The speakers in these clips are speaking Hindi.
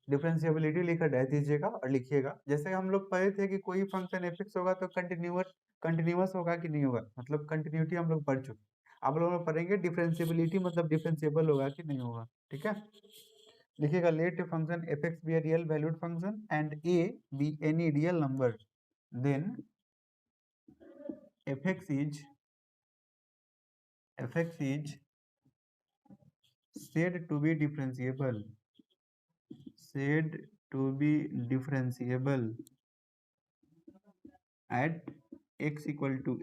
डिफरेंशिएबिलिटी लिखकर रह दीजिएगा और लिखिएगा। जैसे हम लोग पढ़े थे कि कोई फंक्शन एफ होगा तो कंटिन्यूअस होगा कि नहीं होगा, मतलब कंटिन्यूटी हम लोग पढ़ चुके। आप लोग पढ़ेंगे डिफरेंशिएबिलिटी मतलब डिफरेंशिएबल होगा कि नहीं होगा, ठीक है। लिखिएगा let function f x be a real valued function and a b any real number, then f x is said to be differentiable at x equal to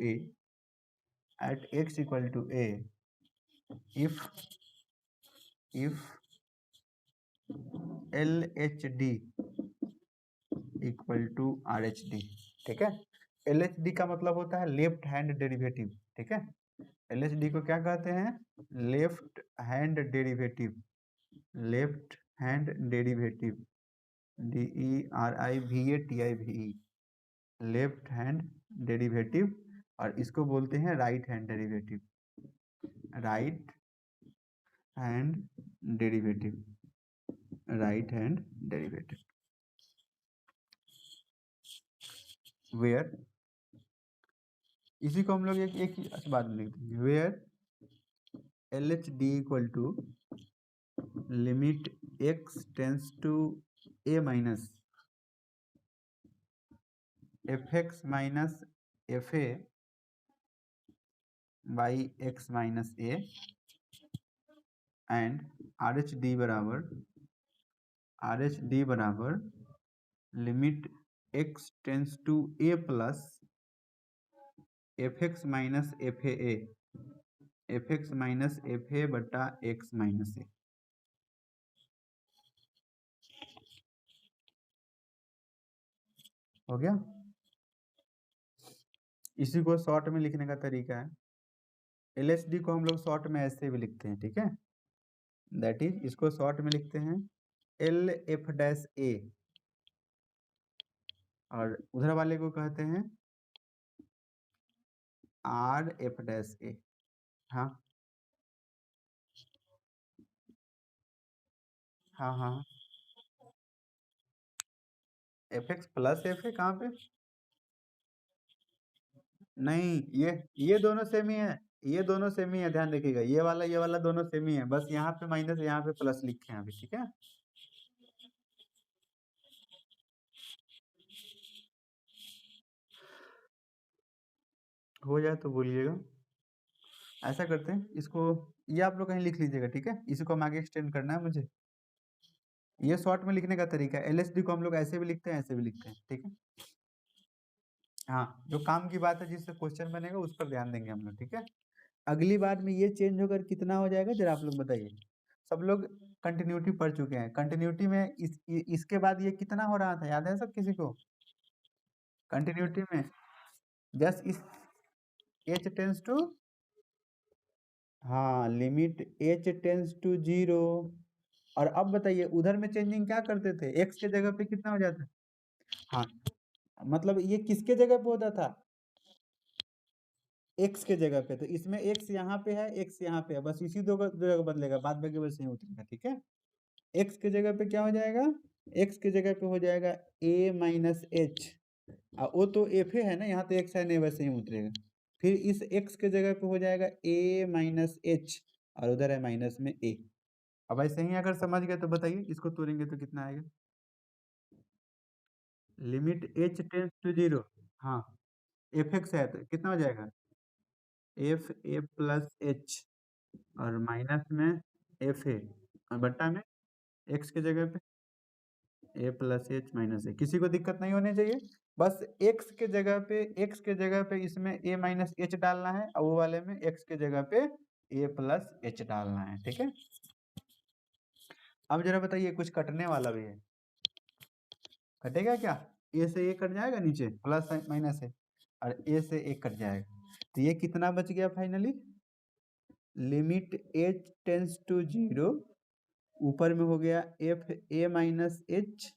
a if LHD equal to RHD, ठीक है। LHD का मतलब होता है लेफ्ट हैंड डेरिवेटिव, ठीक है। LHD को क्या कहते हैं? Left hand derivative, DERIVATIVE, left hand derivative. और इसको बोलते हैं right hand derivative, right hand derivative where, इसी को हम लोग एक ही बात में लिख देंगे, where LHD equal to limit x tends to a minus fx minus fa by x minus a and RHD बराबर limit x tends to a plus fx minus fa बटा x माइनस a। हो गया। इसी को शॉर्ट में लिखने का तरीका है, LHD को हम लोग शॉर्ट में ऐसे भी लिखते हैं, ठीक है। दैट इज इसको शॉर्ट में लिखते हैं LF-A और उधर वाले को कहते हैं RF-A। हाँ हाँ हाँ, fx प्लस fa कहाँ पे? नहीं, ये दोनों सेम ही है, ध्यान रखिएगा, ये वाला दोनों सेम ही है, बस यहाँ पे माइनस यहाँ पे प्लस लिखे हैं अभी, ठीक है। हो जाए तो बोलिएगा। ऐसा करते हैं इसको, ये आप लोग कहीं लिख लीजिएगा, ठीक है। इसी को हम आगे एक्सटेंड करना है मुझे। ये शॉर्ट में लिखने का तरीका है, LHD को हम लोग ऐसे भी लिखते हैं ऐसे भी लिखते हैं, ठीक है। हाँ, जो काम की बात है जिससे क्वेश्चन बनेगा उस पर ध्यान देंगे हम लोग, ठीक है। अगली बार में ये चेंज होकर कितना हो जाएगा जरा आप लोग बताइए। सब लोग कंटिन्यूटी पढ़ चुके हैं, कंटिन्यूटी में इसके बाद ये कितना हो रहा था, याद है सब किसी को? कंटिन्यूटी में जस्ट इस h टेंस टू, हाँ, लिमिट h टेंस टू 0। और अब बताइए उधर में चेंजिंग क्या करते थे, x के जगह पे कितना हो जाता? हाँ, मतलब ये किसके जगह पे होता था? x के जगह पे, तो इसमें x यहाँ पे है, x यहाँ पे है, बस इसी दो जगह बदलेगा, बाद बाकी बस यहीं उतरेगा, ठीक है। x के जगह पे क्या हो जाएगा? x के जगह पे हो जाएगा a माइनस एच, वो तो एफ है ना, यहाँ तो x है नहीं, वैसे ही उतरेगा। फिर इस x के जगह पे हो जाएगा a माइनस एच और उधर है माइनस में a। अब ऐसे ही अगर समझ गए तो बताइए इसको तोड़ेंगे तो कितना आएगा? लिमिट h टेंस टू 0, हाँ, fx है तो कितना हो जाएगा? एफ ए प्लस एच और माइनस में एफ ए और बट्टा में x के जगह पे a प्लस एच माइनस ए। किसी को दिक्कत नहीं होनी चाहिए, बस x के जगह पे इसमें a माइनस एच डालना है और वो वाले में x के जगह पे a प्लस एच डालना है, ठीक है। अब जरा बताइए कुछ कटने वाला भी है, कटेगा क्या? a से a कट जाएगा नीचे, प्लस माइनस है, और a से a कट जाएगा, तो ये कितना बच गया finally? Limit h tends to 0, ऊपर में हो गया f a minus h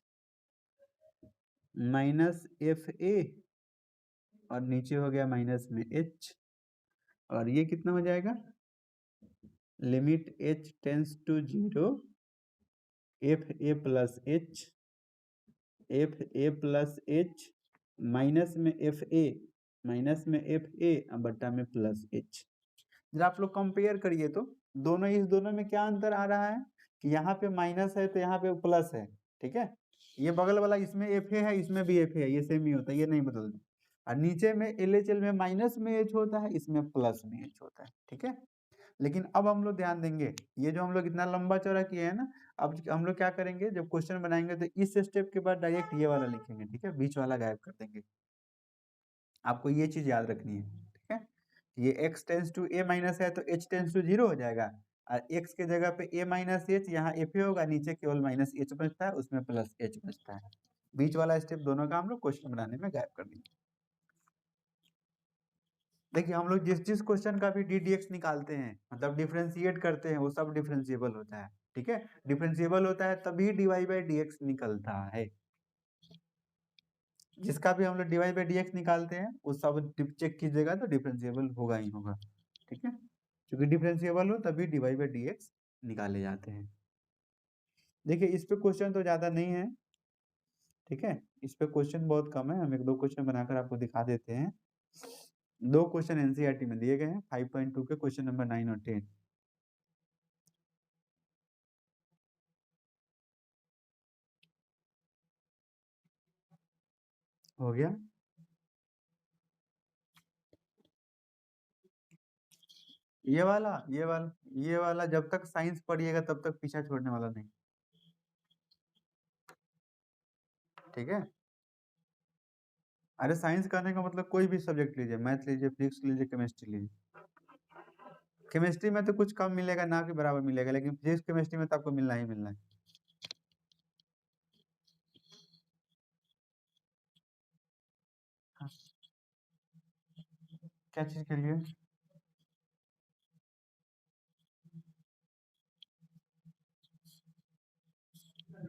minus f a और नीचे हो गया माइनस में एच, और ये कितना हो जाएगा? Limit h tends to 0 f a plus h, f a plus h minus में एफ ए, माइनस में एफ ए बट्टा में प्लस एच। जब आप लोग कंपेयर करिए तो दोनों, इस दोनों में क्या अंतर आ रहा है कि यहाँ पे माइनस है तो यहाँ पे प्लस है, ठीक है। ये बगल वाला इसमें एफ ए है, इसमें भी एफ ए है, ये सेम ही होता है, ये नहीं बदलता। और नीचे में एल एच एल में माइनस में एच होता है, इसमें प्लस में एच होता है, ठीक है। लेकिन अब हम लोग ध्यान देंगे, ये जो हम लोग इतना लंबा चौड़ा किए हैं ना, अब हम लोग क्या करेंगे, जब क्वेश्चन बनाएंगे तो इस स्टेप के बाद डायरेक्ट ये वाला लिखेंगे, ठीक है, बीच वाला गायब कर देंगे। आपको ये चीज याद रखनी है, ठीक है। ये x tends to a minus है तो h टेंस टू 0 हो जाएगा, और x के जगह पे a माइनस एच, यहाँ एफ ए होगा, नीचे केवल माइनस एच बचता है, उसमें प्लस एच बचता है। बीच वाला स्टेप दोनों का हम लोग क्वेश्चन बनाने में गायब कर देंगे। देखिए हम लोग जिस जिस क्वेश्चन का भी डी डी एक्स निकालते हैं, मतलब डिफरेंशिएट करते हैं, वो सब डिफरेंशिएबल होता है, ठीक है। डिफरेंशिएबल होता है तभी d y by d x निकलता है। जिसका भी हम लोग d y by d x निकालते हैं वो सब चेक कीजिएगा तो डिफरेंशिएबल होगा ही होगा, ठीक है। क्योंकि डिफरेंशिएबल हो तभी d y by d x निकाले जाते हैं। देखिए इस पे क्वेश्चन तो ज्यादा नहीं है, ठीक है, इस पे क्वेश्चन बहुत कम है, हम एक दो क्वेश्चन बनाकर आपको दिखा देते हैं। दो क्वेश्चन एनसीईआरटी में दिए गए हैं, 5.2 के क्वेश्चन नंबर 9 और 10। हो गया। ये वाला जब तक साइंस पढ़िएगा तब तक पीछा छोड़ने वाला नहीं, ठीक है। अरे साइंस करने का मतलब कोई भी सब्जेक्ट लीजिए, मैथ लीजिए, फिजिक्स लीजिए, केमिस्ट्री लीजिए। केमिस्ट्री में तो कुछ कम मिलेगा ना कि बराबर मिलेगा, लेकिन फिजिक्स केमिस्ट्री में तो आपको मिलना ही मिलना है। हाँ, क्या चीज के लिए?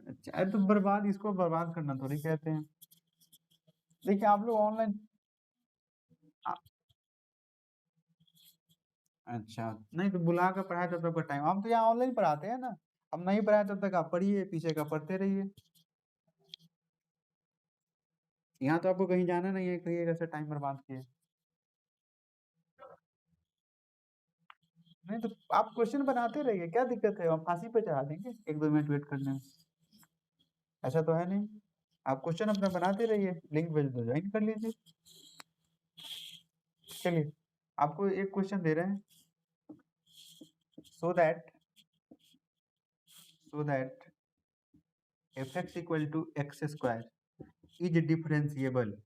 अच्छा, अरे तो बर्बाद, इसको बर्बाद करना थोड़ी कहते हैं। देखिए आप लोग ऑनलाइन, अच्छा नहीं तो बुला कर पढ़ाए तब तक का टाइम, हम तो यहाँ ऑनलाइन पढ़ाते हैं ना। अब नहीं पढ़ाए तब तक आप पढ़िए, पीछे का पढ़ते रहिए। यहाँ तो आपको कहीं जाना नहीं है, कहीं ऐसे टाइम बर्बाद किए। नहीं तो आप क्वेश्चन बनाते रहिए, क्या दिक्कत है, हम फांसी पे चढ़ा देंगे 1-2 मिनट वेट करने में। ऐसा तो है नहीं। आप क्वेश्चन अपना बनाते रहिए, लिंक भेज दो, ज्वाइन कर लीजिए। चलिए आपको एक क्वेश्चन दे रहे हैं, so that f x equal to x square is differentiable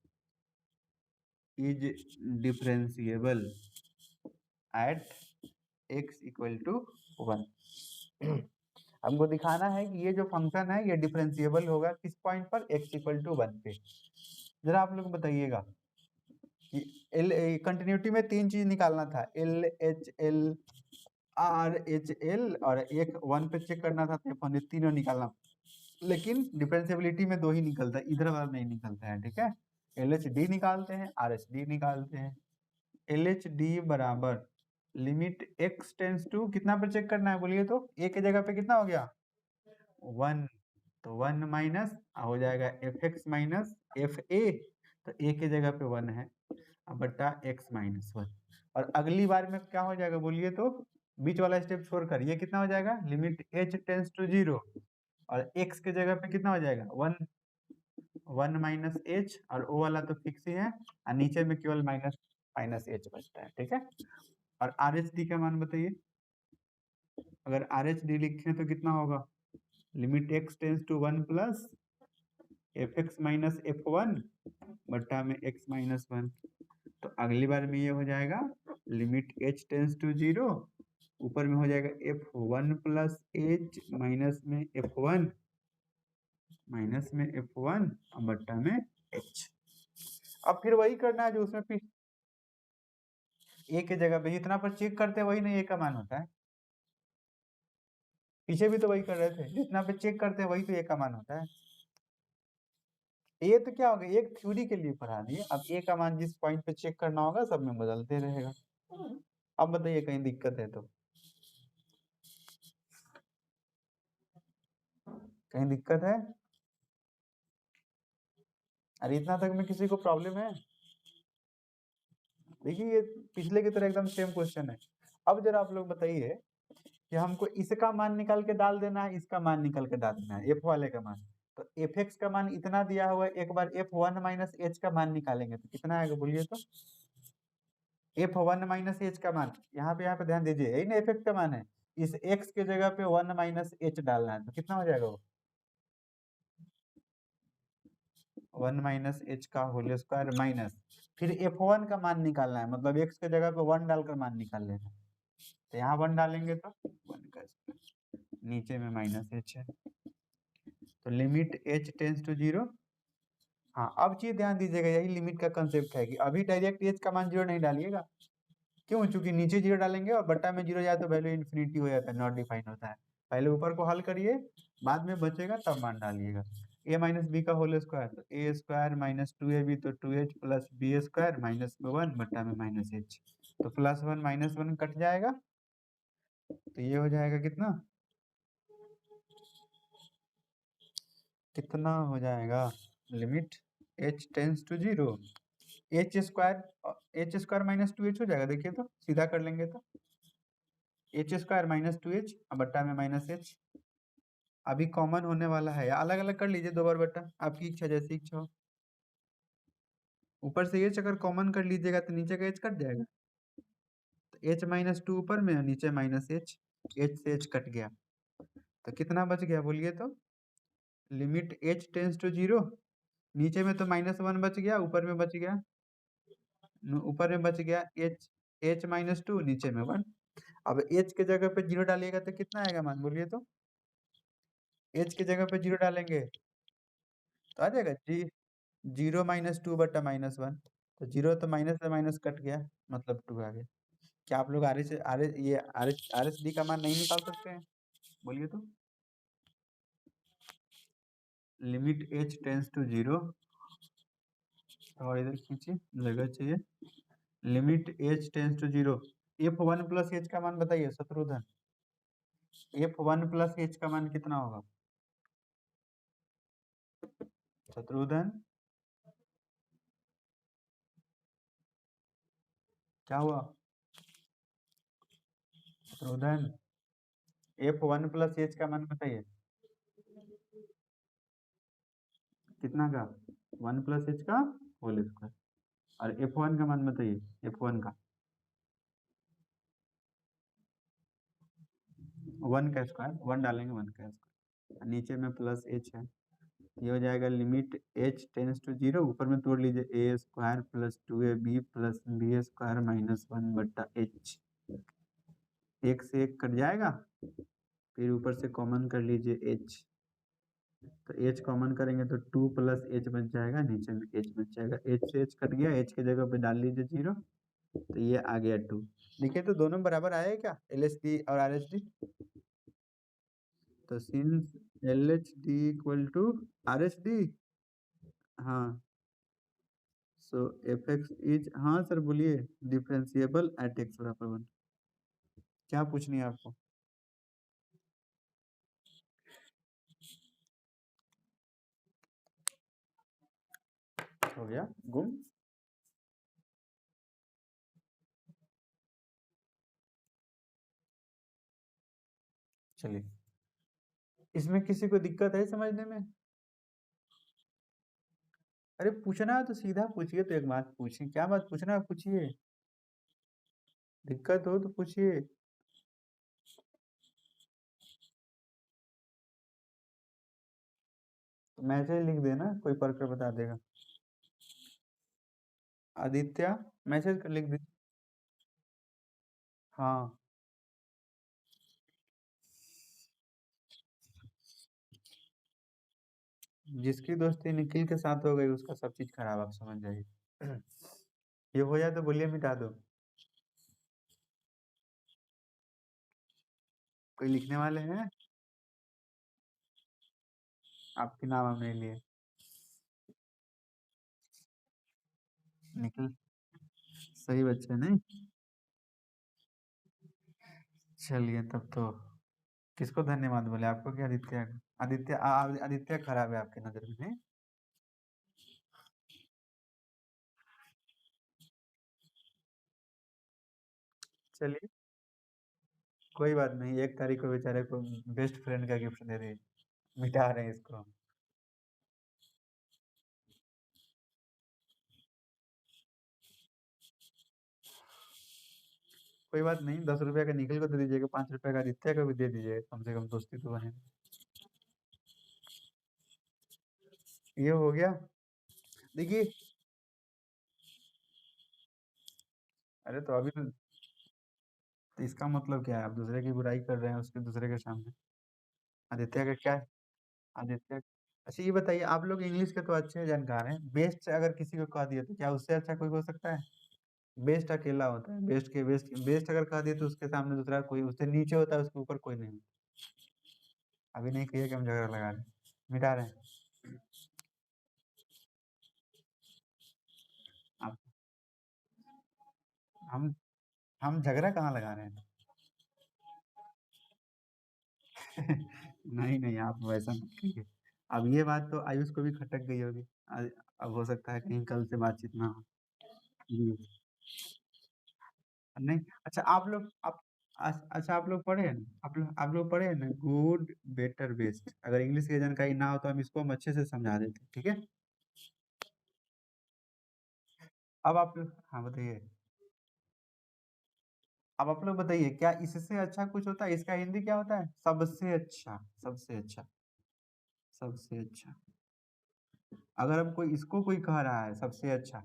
at x equal to 1। हमको दिखाना है कि ये जो फंक्शन है ये डिफरेंशिएबल होगा किस पॉइंट पर, x इक्वल टू 1 पे। जरा आप लोग बताइएगा कि एल कंटिन्यूटी में तीन चीज निकालना था, L H L R H L, और एक 1 पे चेक करना था, तो तीनों निकालना। लेकिन डिफरेंशिएबिलिटी में दो ही निकलता है, इधर वाला नहीं निकलता है, ठीक है। एल एच डी निकालते हैं, आर एच डी निकालते हैं। एल एच डी बराबर लिमिट एक्स टेंस टू कितना पर चेक करना है बोलिए तो, ए के जगह पे कितना हो गया 1, तो 1 माइनस हो जाएगा एफ एक्स माइनस एफ ए, तो ए के जगह पे 1 है, अब बट्टा एक्स माइनस 1। और अगली बार में क्या हो जाएगा बोलिए तो, बीच वाला स्टेप छोड़कर ये कितना हो जाएगा, लिमिट एच टेंस टू 0, और एक्स के जगह पे कितना हो जाएगा 1 माइनस एच, और ओ वाला तो फिक्स ही है, और नीचे में केवल माइनस माइनस एच बचता है, ठीक है। और आर एच डी का मान बताइए, अगर आर एच डी लिखें तो कितना होगा, limit x tends to 1 plus f x minus f 1 बट्टा में एक्स माइनस 1। तो अगली बार में ये हो जाएगा लिमिट एच टेंस टू 0, ऊपर में हो जाएगा एफ 1 प्लस एच माइनस में एफ 1 माइनस में एफ 1 बट्टा में एच। अब फिर वही करना है जो उसमें ए के जगह पे जितना पर चेक करते हैं वही नहीं ए का मान होता है, पीछे भी तो वही कर रहे थे, जितना पे चेक करते हैं वही तो ए का मान होता है। ये तो क्या होगा, एक थ्योरी के लिए पढ़ा दिए, अब ए का मान जिस पॉइंट पे चेक करना होगा सब में बदलते रहेगा। अब बताइए कहीं दिक्कत है तो। कहीं दिक्कत है? अरे इतना तक में किसी को प्रॉब्लम है? देखिए ये पिछले की तरह एकदम सेम क्वेश्चन है। अब जरा आप लोग बताइए कि हमको इसका मान निकाल के डाल देना है, इसका मान निकाल के डाल देना है, एफ वाले का मान। तो एफ एक्स का मान इतना दिया हुआ है, एक बार एफ वन माइनस एच का मान निकालेंगे तो कितना आएगा बोलिए तो? एफ वन माइनस एच का मान, यहाँ पे ध्यान दीजिए, यही ना एफ एक्स का मान है। इस एक्स के जगह पे वन माइनस एच डालना है तो कितना हो जाएगा वो? वन माइनस एच का होल स्क्वायर माइनस, फिर एफ वन का मान निकालना है, मतलब एक्स के जगह पे वन डालकर मान निकाल लेना है। तो यहाँ वन डालेंगे तो वन का स्क्वायर, नीचे में माइनस एच है, तो limit H tends to zero. हाँ अब चीज ध्यान दीजिएगा, यही लिमिट का कंसेप्ट है कि अभी डायरेक्ट एच का मान जीरो नहीं डालिएगा। क्यों? चूंकि नीचे जीरो डालेंगे और बट्टा में जीरो जाए तो वैल्यू इन्फिनिटी हो जाता है, नॉट डिफाइन होता है। पहले ऊपर को हल करिए, बाद में बचेगा तब मान डालिएगा। ए माइनस बी का होल स्क्वायर, तो A square minus two A B, तो two H plus B square minus में वन बट्टा में माइनस एच, तो plus one minus one cut जाएगा, तो ये हो जाएगा कितना? कितना हो जाएगा? Limit H tends to zero, H square minus two H हो जाएगा, देखिए तो सीधा कर लेंगे तो H square minus two H बट्टा में माइनस एच, अभी कॉमन होने वाला है, या अलग अलग कर लीजिए दो बार बट्टा, आपकी इच्छा जैसी इच्छा हो। ऊपर से एच अगर कॉमन कर लीजिएगा तो नीचे का एच कट जाएगा, तो एच माइनस टू ऊपर में और नीचे माइनस एच से एच कट गया, तो कितना बच गया बोलिए तो? Limit H tends to zero, नीचे में तो माइनस वन बच गया, ऊपर में बच गया, ऊपर में बच गया एच, एच माइनस टू, नीचे में वन। अब एच के जगह पे जीरो डालिएगा तो कितना आएगा मान बोलिए तो? एच के जगह पे जीरो डालेंगे तो आ जाएगा जी, जीरो माइनस टू बटा माइनस वन, तो जीरो तो माइनस से माइनस कट गया, मतलब टू आ गया। क्या आप लोग आर एस डी का मान नहीं निकाल सकते हैं बोलिए तो? Limit H tends to zero, और इधर खींचिए, जगह चाहिए। Limit H tends to zero, f one plus h का मान बताइए Shatrughan, f one plus h का मान कितना होगा शत्रुघ्न? क्या हुआ Shatrughan? F one plus h का मान बताइए कितना का? वन प्लस एच का होल स्क्वायर, और एफ वन का मान बताइए, एफ वन का वन का स्क्वायर, वन डालेंगे वन का स्क्वायर, नीचे में प्लस एच है, ये हो जाएगा limit H tends to zero, ऊपर में तोड़ लीजिए, A square plus two A B plus B square minus one बट्टा एच, एक से एक कट जाएगा, फिर ऊपर से कॉमन कर लीजिए एच, तो एच कॉमन करेंगे तो टू प्लस एच बच जाएगा, नीचे में एच बच जाएगा, एच से एच कट गया, एच के जगह पे डाल लीजिए जीरो, तो ये आ गया टू। देखिए तो दोनों बराबर आया है क्या, एल एच डी और आर एच डी? तो since L H D equal to R H D, हाँ, सो एफ एक्स इज, हाँ सर बोलिए, डिफरेंशिएबल एट एक्स बराबर वन। क्या पूछनी है आपको? हो गया गुम? चलिए, इसमें किसी को दिक्कत है समझने में? अरे पूछना है तो सीधा पूछिए, तो एक बात पूछिए, क्या बात पूछना है पूछिए, दिक्कत हो तो पूछिए। तो मैसेज लिख देना, कोई पढ़ कर बता देगा। आदित्य, मैसेज कर लिख दे। हाँ, जिसकी दोस्ती निखिल के साथ हो गई उसका सब चीज खराब, आप समझ जाइए। ये हो जाए तो बोलिए मिटा दो। कोई लिखने वाले हैं? आपके नाम हम नहीं लिए। निखिल सही बच्चे नहीं? चलिए तब तो किसको धन्यवाद बोले, आपको क्या आदित्य? आदित्य खराब है आपकी नजर में नहीं? चलिए, कोई बात नहीं, 1 तारीख को बेचारे को बेस्ट फ्रेंड का गिफ्ट दे रहे, मिटा रहे हैं इसको हम। कोई बात नहीं, 10 रुपया का निखिल को दे दीजिएगा, 5 रुपया का आदित्य को भी दे दीजिएगा, कम से कम दोस्ती तो बने। ये हो गया। देखिए, अरे तो अभी तो इसका मतलब क्या है, आप दूसरे की बुराई कर रहे हैं उसके दूसरे के सामने। आदित्य का क्या है? आदित्य, अच्छा ये बताइए, आप लोग इंग्लिश के तो अच्छे जानकार हैं, बेस्ट अगर किसी को कह दिए तो क्या उससे अच्छा कोई हो सकता है? बेस्ट अकेला होता है, बेस्ट बेस्ट अगर कह दिए तो उसके सामने दूसरा कोई उससे नीचे होता है, उसके ऊपर कोई नहीं होता। अभी नहीं कहिए कि हम झगड़ा लगा रहे हैं, मिटा रहे हैं। आप हम हम झगड़ा कहाँ लगा रहे हैं? नहीं नहीं, आप वैसा मत कहिए। अब ये बात तो आयुष को भी खटक गई होगी। अब हो सकता है कहीं कल से बातचीत ना हो। जी। नहीं, अच्छा आप लोग आप अच्छा आप लोग पढ़े हैं ना, आप लोग पढ़े हैं ना, गुड बेटर बेस्ट, अगर इंग्लिश की जानकारी ना हो तो हम इसको हम अच्छे से समझा देते हैं, ठीक है? अब आप लोग, हाँ बताइए। अब आप लोग बताइए, क्या इससे अच्छा कुछ होता है? इसका हिंदी क्या होता है? सबसे अच्छा, सबसे अच्छा, सबसे अच्छा। अगर हम कोई इसको कोई कह रहा है सबसे अच्छा,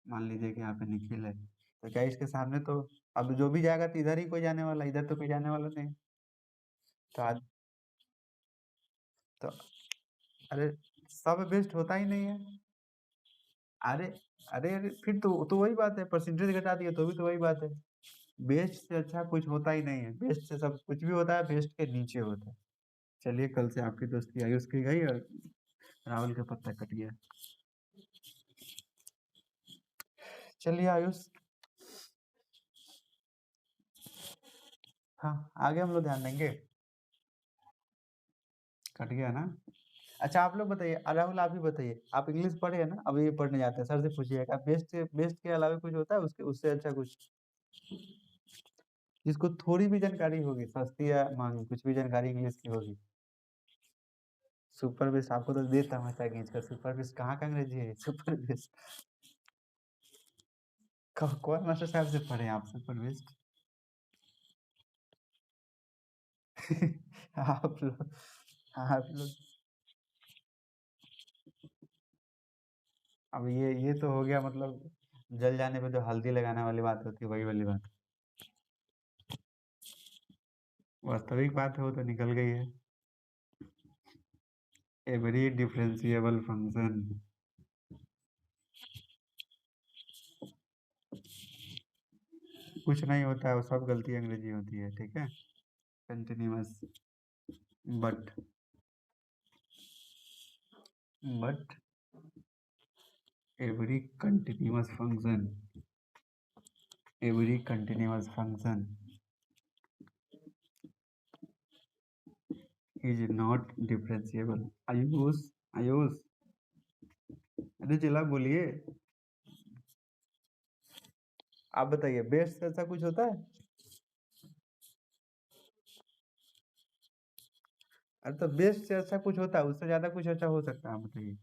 मान लीजिए कि यहाँ पे निखिल है, तो क्या इसके सामने तो अब जो भी जाएगा तो इधर ही कोई जाने वाला, इधर तो कोई जाने वाला नहीं। तो आज तो अरे, सब बेस्ट होता ही नहीं है। अरे अरे, फिर तो वही बात है, परसेंटेज घटा दिए तो भी तो वही बात है। बेस्ट से अच्छा कुछ होता ही नहीं है, बेस्ट से सब कुछ भी होता है बेस्ट के नीचे होता है। चलिए, कल से आपकी दोस्ती आयुष की गई और राहुल का पत्ता कट गया। चलिए आयुष, हाँ, आगे हम लोग ध्यान देंगे। कट गया ना? अच्छा आप लोग बताइए, राहुल आप ही बताइए, आप इंग्लिश पढ़े हैं ना, अभी ये पढ़ने जाते हैं, सर से पूछिएगा बेस्ट बेस्ट के अलावा कुछ होता है उसके उससे अच्छा कुछ, जिसको थोड़ी भी जानकारी होगी, सस्ती या महंगी, कुछ भी जानकारी इंग्लिश की होगी। सुपर बेस्ट आपको तो देता हूँ ऐसा खींच कर, सुपर बेस्ट कहाँ का अंग्रेजी है सुपर बेस्ट? कौन मास्टर साहब से पढ़े आप सुपर बेस्ट? आप लोग, आप लोग, अब ये तो हो गया मतलब, जल जाने पे जो हल्दी लगाने वाली बात होती है, वही वाली बात। वास्तविक बात है, वो तो निकल गई है। एवरी डिफरेंशिएबल फंक्शन, कुछ नहीं होता है, वो सब गलती अंग्रेजी होती है, ठीक है? Continuous, but but every continuous function, every continuous function is not differentiable. Ayush, Ayush, अरे चिल्ला बोलिए। आप बताइए, बेस्ट से ऐसा कुछ होता है? अरे तो बेस्ट से अच्छा कुछ होता है, उससे ज्यादा कुछ अच्छा हो सकता है, आप बताइए।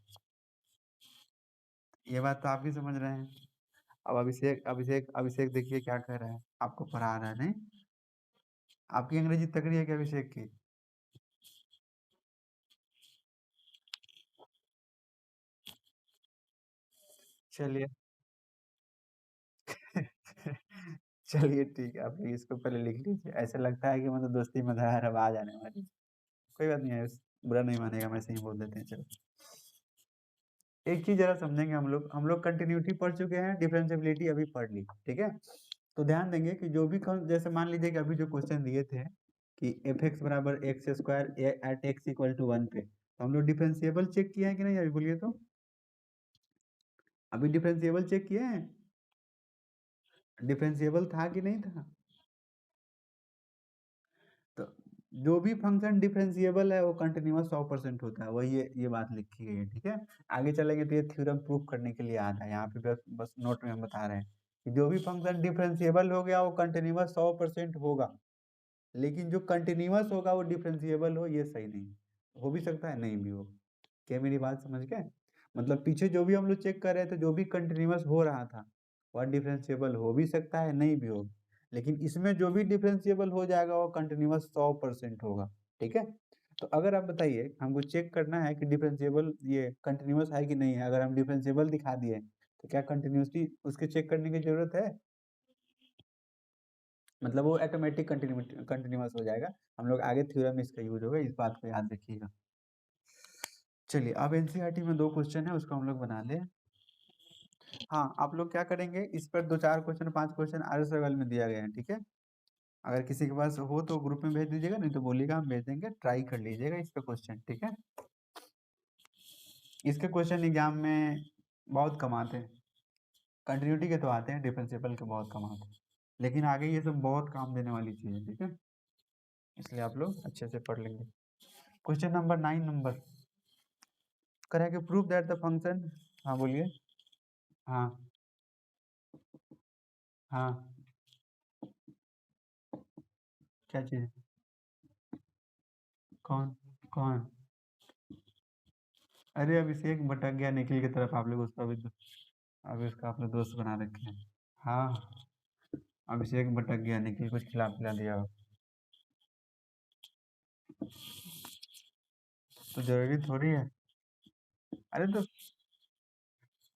ये बात तो आप भी समझ रहे हैं। अब अभिषेक देखिए क्या कह रहा है, आपको पढ़ा रहा है नहीं? आपकी अंग्रेजी तगड़ी है क्या अभिषेक की? चलिए। चलिए ठीक है, आप इसको पहले लिख लीजिए, ऐसा लगता है कि मतलब दोस्ती में धार अब आ जाने वाली। कोई बात नहीं है, बुरा नहीं मानेगा, मैं सही बोल देते हैं, चलो। एक चीज जरा समझेंगे, हम लोग कंटिन्यूटी पढ़ चुके हैं, डिफरेंशिएबिलिटी अभी पढ़ ली, ठीक है? तो ध्यान देंगे कि जो भी जैसे मान लीजिए कि अभी जो क्वेश्चन दिए थे कि एफ एक्स बराबर x square at x equal to 1 पे, तो हम लोग डिफरेंशिएबल चेक किए हैं कि नहीं, अभी बोलिए तो। अभी डिफरेंशिएबल चेक किए हैं? डिफरेंशिएबल था कि नहीं था? तो जो भी फंक्शन डिफरेंशिएबल है वो कंटिन्यूअस 100% होता है, वही ये बात लिखी गई है, ठीक है। आगे चलेंगे तो ये थ्योरम प्रूफ करने के लिए आ रहा है, यहाँ पे बस बस नोट में हम बता रहे हैं कि जो भी फंक्शन डिफरेंशिएबल हो गया वो कंटिन्यूअस 100% होगा, लेकिन जो कंटिन्यूअस होगा वो डिफरेंशिएबल हो ये सही नहीं, हो भी सकता है नहीं भी हो। क्या मेरी बात समझ गए? मतलब पीछे जो भी हम लोग चेक कर रहे थे, जो भी कंटिन्यूअस हो रहा था वह डिफरेंशिएबल हो भी सकता है नहीं भी हो, लेकिन इसमें जो भी डिफरेंशिएबल हो जाएगा वो कंटिन्यूअस 100% होगा, ठीक है। तो अगर आप बताइए, हमको चेक करना है कि डिफरेंशिएबल ये कंटिन्यूअस है कि नहीं है, अगर हम डिफरेंशिएबल दिखा दिए तो क्या कंटिन्यूसली उसके चेक करने की जरूरत है? मतलब वो ऑटोमेटिक कंटिन्यूअस हो जाएगा। हम लोग आगे थ्योरम में इसका यूज होगा, इस बात को याद रखिएगा। चलिए अब एनसीईआरटी में 2 क्वेश्चन है, उसको हम लोग बना लें। हाँ, आप लोग क्या करेंगे, इस पर 2-4 क्वेश्चन 5 क्वेश्चन आगे बगल में दिया गया है, ठीक है। अगर किसी के पास हो तो ग्रुप में भेज दीजिएगा, नहीं तो बोलिएगा हम भेज देंगे, ट्राई कर लीजिएगा इस पे क्वेश्चन, ठीक है। इसके क्वेश्चन एग्जाम में बहुत कम आते हैं, कंटिन्यूटी के तो आते हैं, डिफरेंशिएबल के बहुत कम आते हैं, लेकिन आगे ये सब बहुत काम देने वाली चीज़ है, ठीक है। इसलिए आप लोग अच्छे से पढ़ लेंगे। क्वेश्चन नंबर 9 नंबर करेंगे, प्रूफ दैट द फंक्शन। हाँ बोलिए। हाँ हाँ, क्या चीज़? कौन कौन? अरे अभिषेक भटक गया निखिल की तरफ, आप लोग उसका भी अभी उसका आप लोग दोस्त बना रखे हैं। हाँ, अभिषेक भटक गया, निखिल कुछ खिला पिला दिया हो तो जरूरी थोड़ी है। अरे तो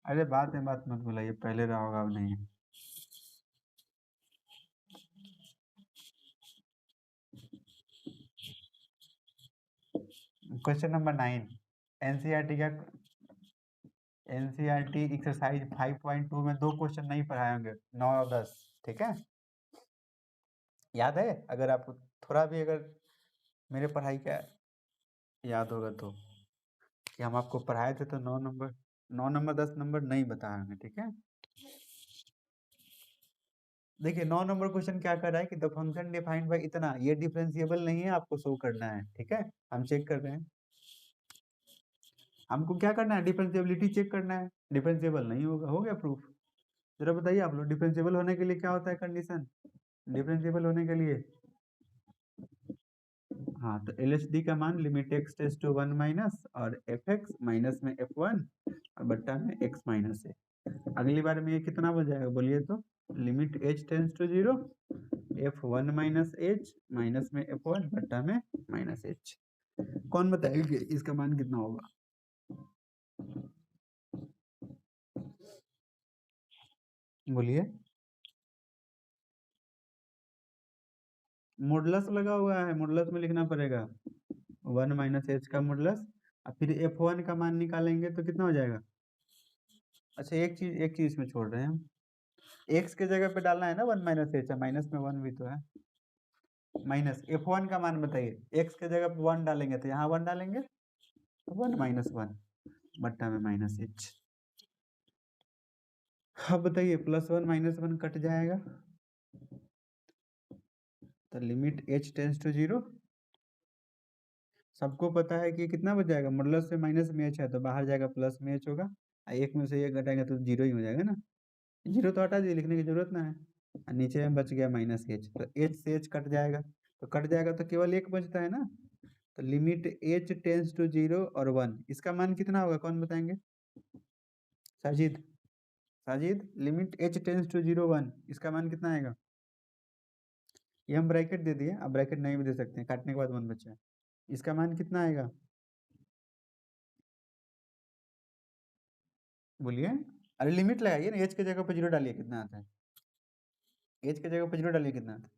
अरे बात में बात मत बुलाइए, पहले रहा होगा अब नहीं है। क्वेश्चन नंबर 9 एनसीईआरटी का, एनसीईआरटी एक्सरसाइज 5.2 में 2 क्वेश्चन नहीं पढ़ाए होंगे, 9 और 10, ठीक है। याद है? अगर आपको थोड़ा भी अगर मेरे पढ़ाई का याद होगा तो, कि हम आपको पढ़ाए थे तो 9 नंबर 10 नंबर नहीं बताए होंगे, ठीक है। देखिए 9 नंबर क्वेश्चन क्या कर रहा है कि द फंक्शन डिफाइंड बाय इतना, ये डिफरेंशिएबल नहीं है, आपको शो करना है, ठीक है। हम चेक कर रहे हैं, हमको क्या करना है, डिफरेंशिएबिलिटी चेक करना है, डिफरेंशिएबल नहीं होगा, हो गया प्रूफ। जरा बताइए आप लोग, डिफरेंशिएबल होने के लिए क्या होता है कंडीशन? डिफरेंशिएबल होने के लिए, हाँ तो एलएचडी का मान limit x tends to 1 minus और एफ एक्स माइनस में f1 और बट्टा में x माइनस है। अगली बार में ये कितना हो जाएगा बोलिए तो, limit h tends to 0 f1 minus h minus में f1 बट्टा में माइनस h। कौन बताएगा कि इसका मान कितना होगा? बोलिए। मॉडुलस लगा हुआ है, मॉडुलस में लिखना पड़ेगा 1 माइनस h का मॉडुलस, और फिर f1 का मान निकालेंगे तो कितना हो जाएगा? अच्छा एक चीज में छोड़ रहे हैं हम, x के जगह पे डालना है ना 1 माइनस h, माइनस में 1 भी तो है, माइनस f1 का मान बताइए, x के जगह पे 1 डालेंगे तो यहाँ 1 डालेंगे तो 1 माइनस 1 बट्टा में माइनस h। अब बताइए प्लस 1 माइनस 1 कट जाएगा तो लिमिट h टेंड्स टू 0, सबको पता है कि कितना बच जाएगा, मॉडुलस से माइनस में h है तो बाहर जाएगा प्लस में h होगा, एक में से एक घटाएंगे तो 0 ही हो जाएगा ना, 0 तो हटा दीजिए, लिखने की जरूरत ना है, और नीचे में बच गया माइनस h, तो h से h कट जाएगा, तो कट जाएगा तो केवल एक बचता है ना, तो लिमिट h टेंड्स टू 0 और 1, इसका मान कितना होगा कौन बताएंगे? Sajid, Sajid limit h tends to 0 1, इसका मान कितना आएगा? ये हम ब्रैकेट दे दिए, अब ब्रैकेट नहीं भी दे सकते हैं, काटने के बाद 1 बचा है, इसका मान कितना आएगा बोलिए? अरे लिमिट लगाइए ना, h के जगह पे 0 डालिए कितना आता है, h के जगह पे 0 डालिए कितना आता है?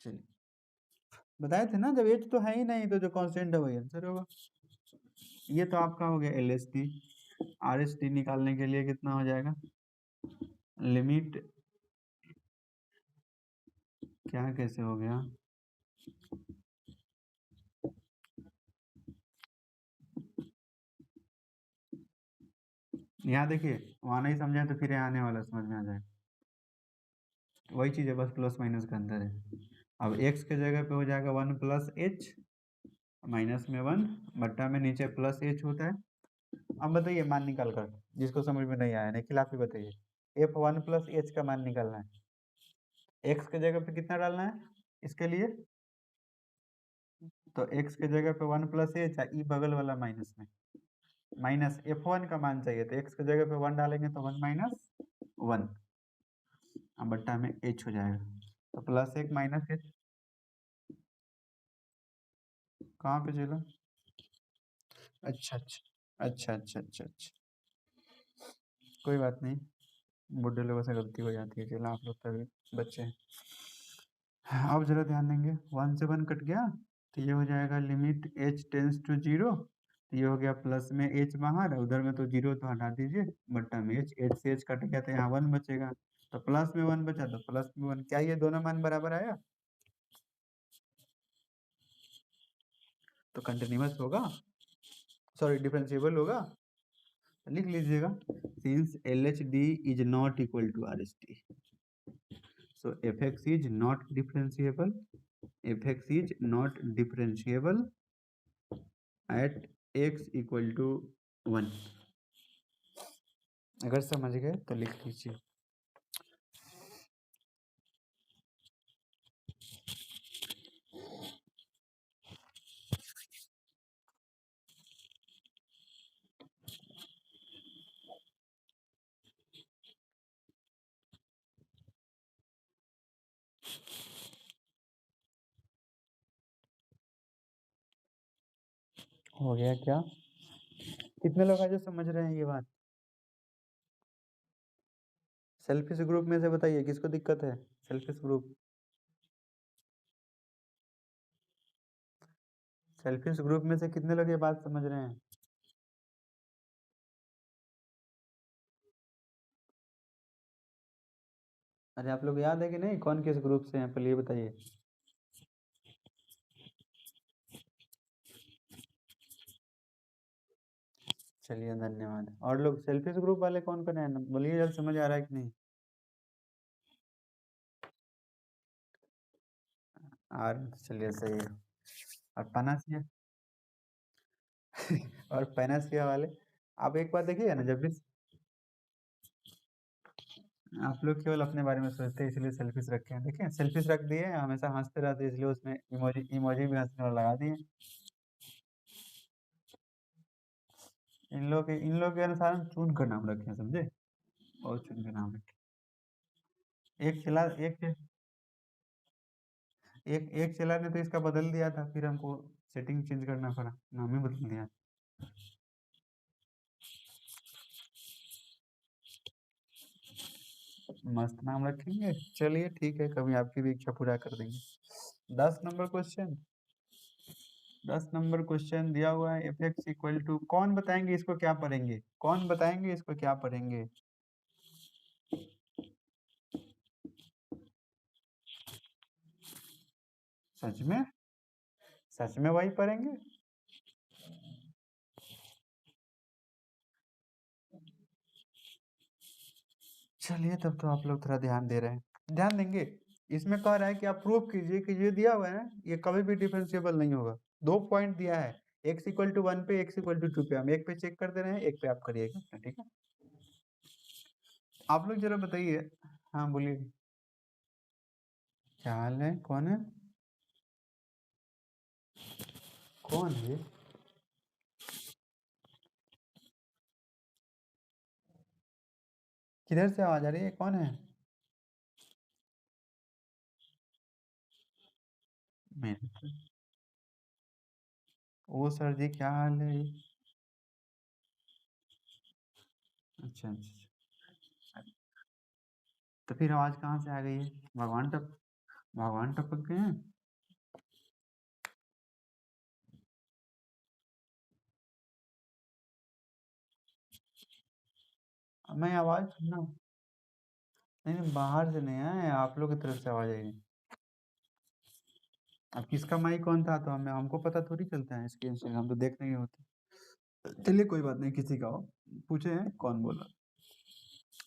चलिए बताए थे ना, जब h तो है ही नहीं तो जो कांस्टेंट है वही आंसर होगा। ये तो आपका हो गया L S T, R S T निकालने के लिए कितना हो जाएगा, लिमिट क्या कैसे हो गया, यहाँ देखिए, वहाँ नहीं समझे तो फिर यहाँ आने वाला समझ में आ जाएगा। वही चीज़ है, बस प्लस माइनस का अंतर है। अब x के जगह पे हो जाएगा 1 प्लस एच, माइनस में 1 बट्टा में नीचे प्लस एच होता है। अब बताइए मान निकाल कर, जिसको समझ में नहीं आया निखिल आप ही बताइए। f1 प्लस एच का मान निकालना है, x के जगह पे कितना डालना है इसके लिए, तो x के जगह पे 1 प्लस एच, ई बगल वाला माइनस में, माइनस f1 का मान चाहिए, तो x के जगह पे 1 डालेंगे तो 1 माइनस 1, अब बट्टा में h हो जाएगा, तो प्लस एक माइनस एच कहाँ पे चला। अच्छा अच्छा अच्छा अच्छा अच्छा अच्छा, कोई बात नहीं, बुढ़े लोगों से गलती हो जाती है, चलो आप लोग तभी बच्चे हैं। हाँ, अब जरा ध्यान देंगे, 1 से 1 कट गया, तो ये हो जाएगा लिमिट h टेंस टू 0, तो ये हो गया प्लस में h बाहर, उधर में तो 0 तो हटा दीजिए, बट्टा में h से h कट गया तो यहाँ 1 बचेगा, तो प्लस में 1 बचा तो प्लस में 1, क्या ये दोनों मान बराबर आया, तो कंटिन्यूअस होगा, सॉरी डिफरेंशिएबल होगा, लिख लीजिएगा, since LHD is not equal to RHD, so fx is not differentiable, fx is not differentiable at x equal to 1। अगर समझ गए तो लिख लीजिए। हो गया क्या, कितने लोग हैं जो समझ रहे हैं ये बात, सेल्फिश ग्रुप में से बताइए किसको दिक्कत है, सेल्फिश ग्रुप, सेल्फिश ग्रुप में से कितने लोग ये बात समझ रहे हैं। अरे आप लोग याद है कि नहीं, कौन किस ग्रुप से हैं पहले ये बताइए। चलिए धन्यवाद, और लोग सेल्फिश ग्रुप वाले कौन कौन हैं बोलिए, जब समझ आ रहा है कि नहीं। और चलिए सही है, और पनासिया और पैनासिया वाले, आप एक बार देखिए ना, जब भी आप लोग केवल अपने बारे में सोचते हैं इसलिए सेल्फिश रखे हैं, देखिए सेल्फिश रख दिए, हमेशा हंसते रहते हैं, इसलिए उसमें इमोजी इमोजी भी हंसने वाला लगा दिए। इन लोग के अनुसार हम चून का नाम रखे हैं, समझे, और चुन के नाम रखे, एक चला एक चला ने तो इसका बदल दिया था, फिर हमको सेटिंग चेंज करना पड़ा, नाम ही बदल दिया। मस्त नाम रखेंगे, चलिए ठीक है, कभी आपकी भी इच्छा पूरा कर देंगे। 10 नंबर क्वेश्चन, 10 नंबर क्वेश्चन दिया हुआ है, एफ एक्स इक्वल टू, कौन बताएंगे इसको क्या पढ़ेंगे, कौन बताएंगे इसको क्या पढ़ेंगे। सच में, सच में वही पढ़ेंगे। चलिए तब तो आप लोग थोड़ा ध्यान दे रहे हैं, ध्यान देंगे। इसमें कह रहा है कि आप प्रूव कीजिए कि ये दिया हुआ है ना, ये कभी भी डिफरेंशिएबल नहीं होगा। 2 पॉइंट दिया है, x इक्वल टू 1 पे, x इक्वल टू 2 पे, हम एक पे चेक कर दे रहे हैं, एक पे आप करिएगा, ठीक है। आप लोग जरा बताइए, हाँ बोलिए, क्या हाल है, कौन है, कौन है, किधर से आवाज आ रही है, कौन है। मेरे, ओ सर जी क्या हाल है। अच्छा अच्छा, तो फिर आवाज कहाँ से आ गई है, भगवान टपक गए हैं। मैं आवाज सुनना, नहीं नहीं, बाहर से नहीं आया, आप लोग की तरफ से आवाज आई। अब किसका माइक कौन था, तो हमें हमको पता थोड़ी चलता है, इसके हम तो देख नहीं होते। चलिए कोई बात नहीं, किसी का हो, पूछे हैं कौन बोला।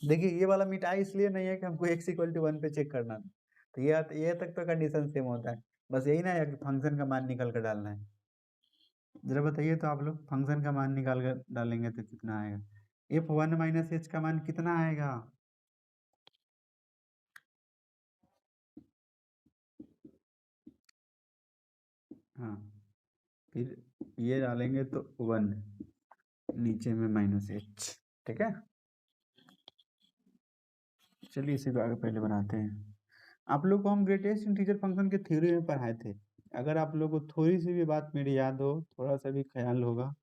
देखिए ये वाला मिटा इसलिए नहीं है कि हमको x इक्वल टू 1 पे चेक करना था। तो ये तक तो कंडीशन सेम होता है। बस यही ना है कि फंक्शन का मान निकाल कर डालना है। ज़रा बताइए तो आप लोग फंक्शन का मान निकाल कर डालेंगे तो कितना आएगा? f1 माइनस h का मान कितना आएगा? हाँ, फिर ये डालेंगे तो 1 नीचे में माइनस h, ठीक है? चलिए इसी को आगे पहले बनाते हैं। आप लोग को हम ग्रेटेस्ट इंटीजर फंक्शन के थ्योरी में पढ़ाए थे। अगर आप लोग को थोड़ी सी भी बात मेरी याद हो, थोड़ा सा भी ख्याल होगा,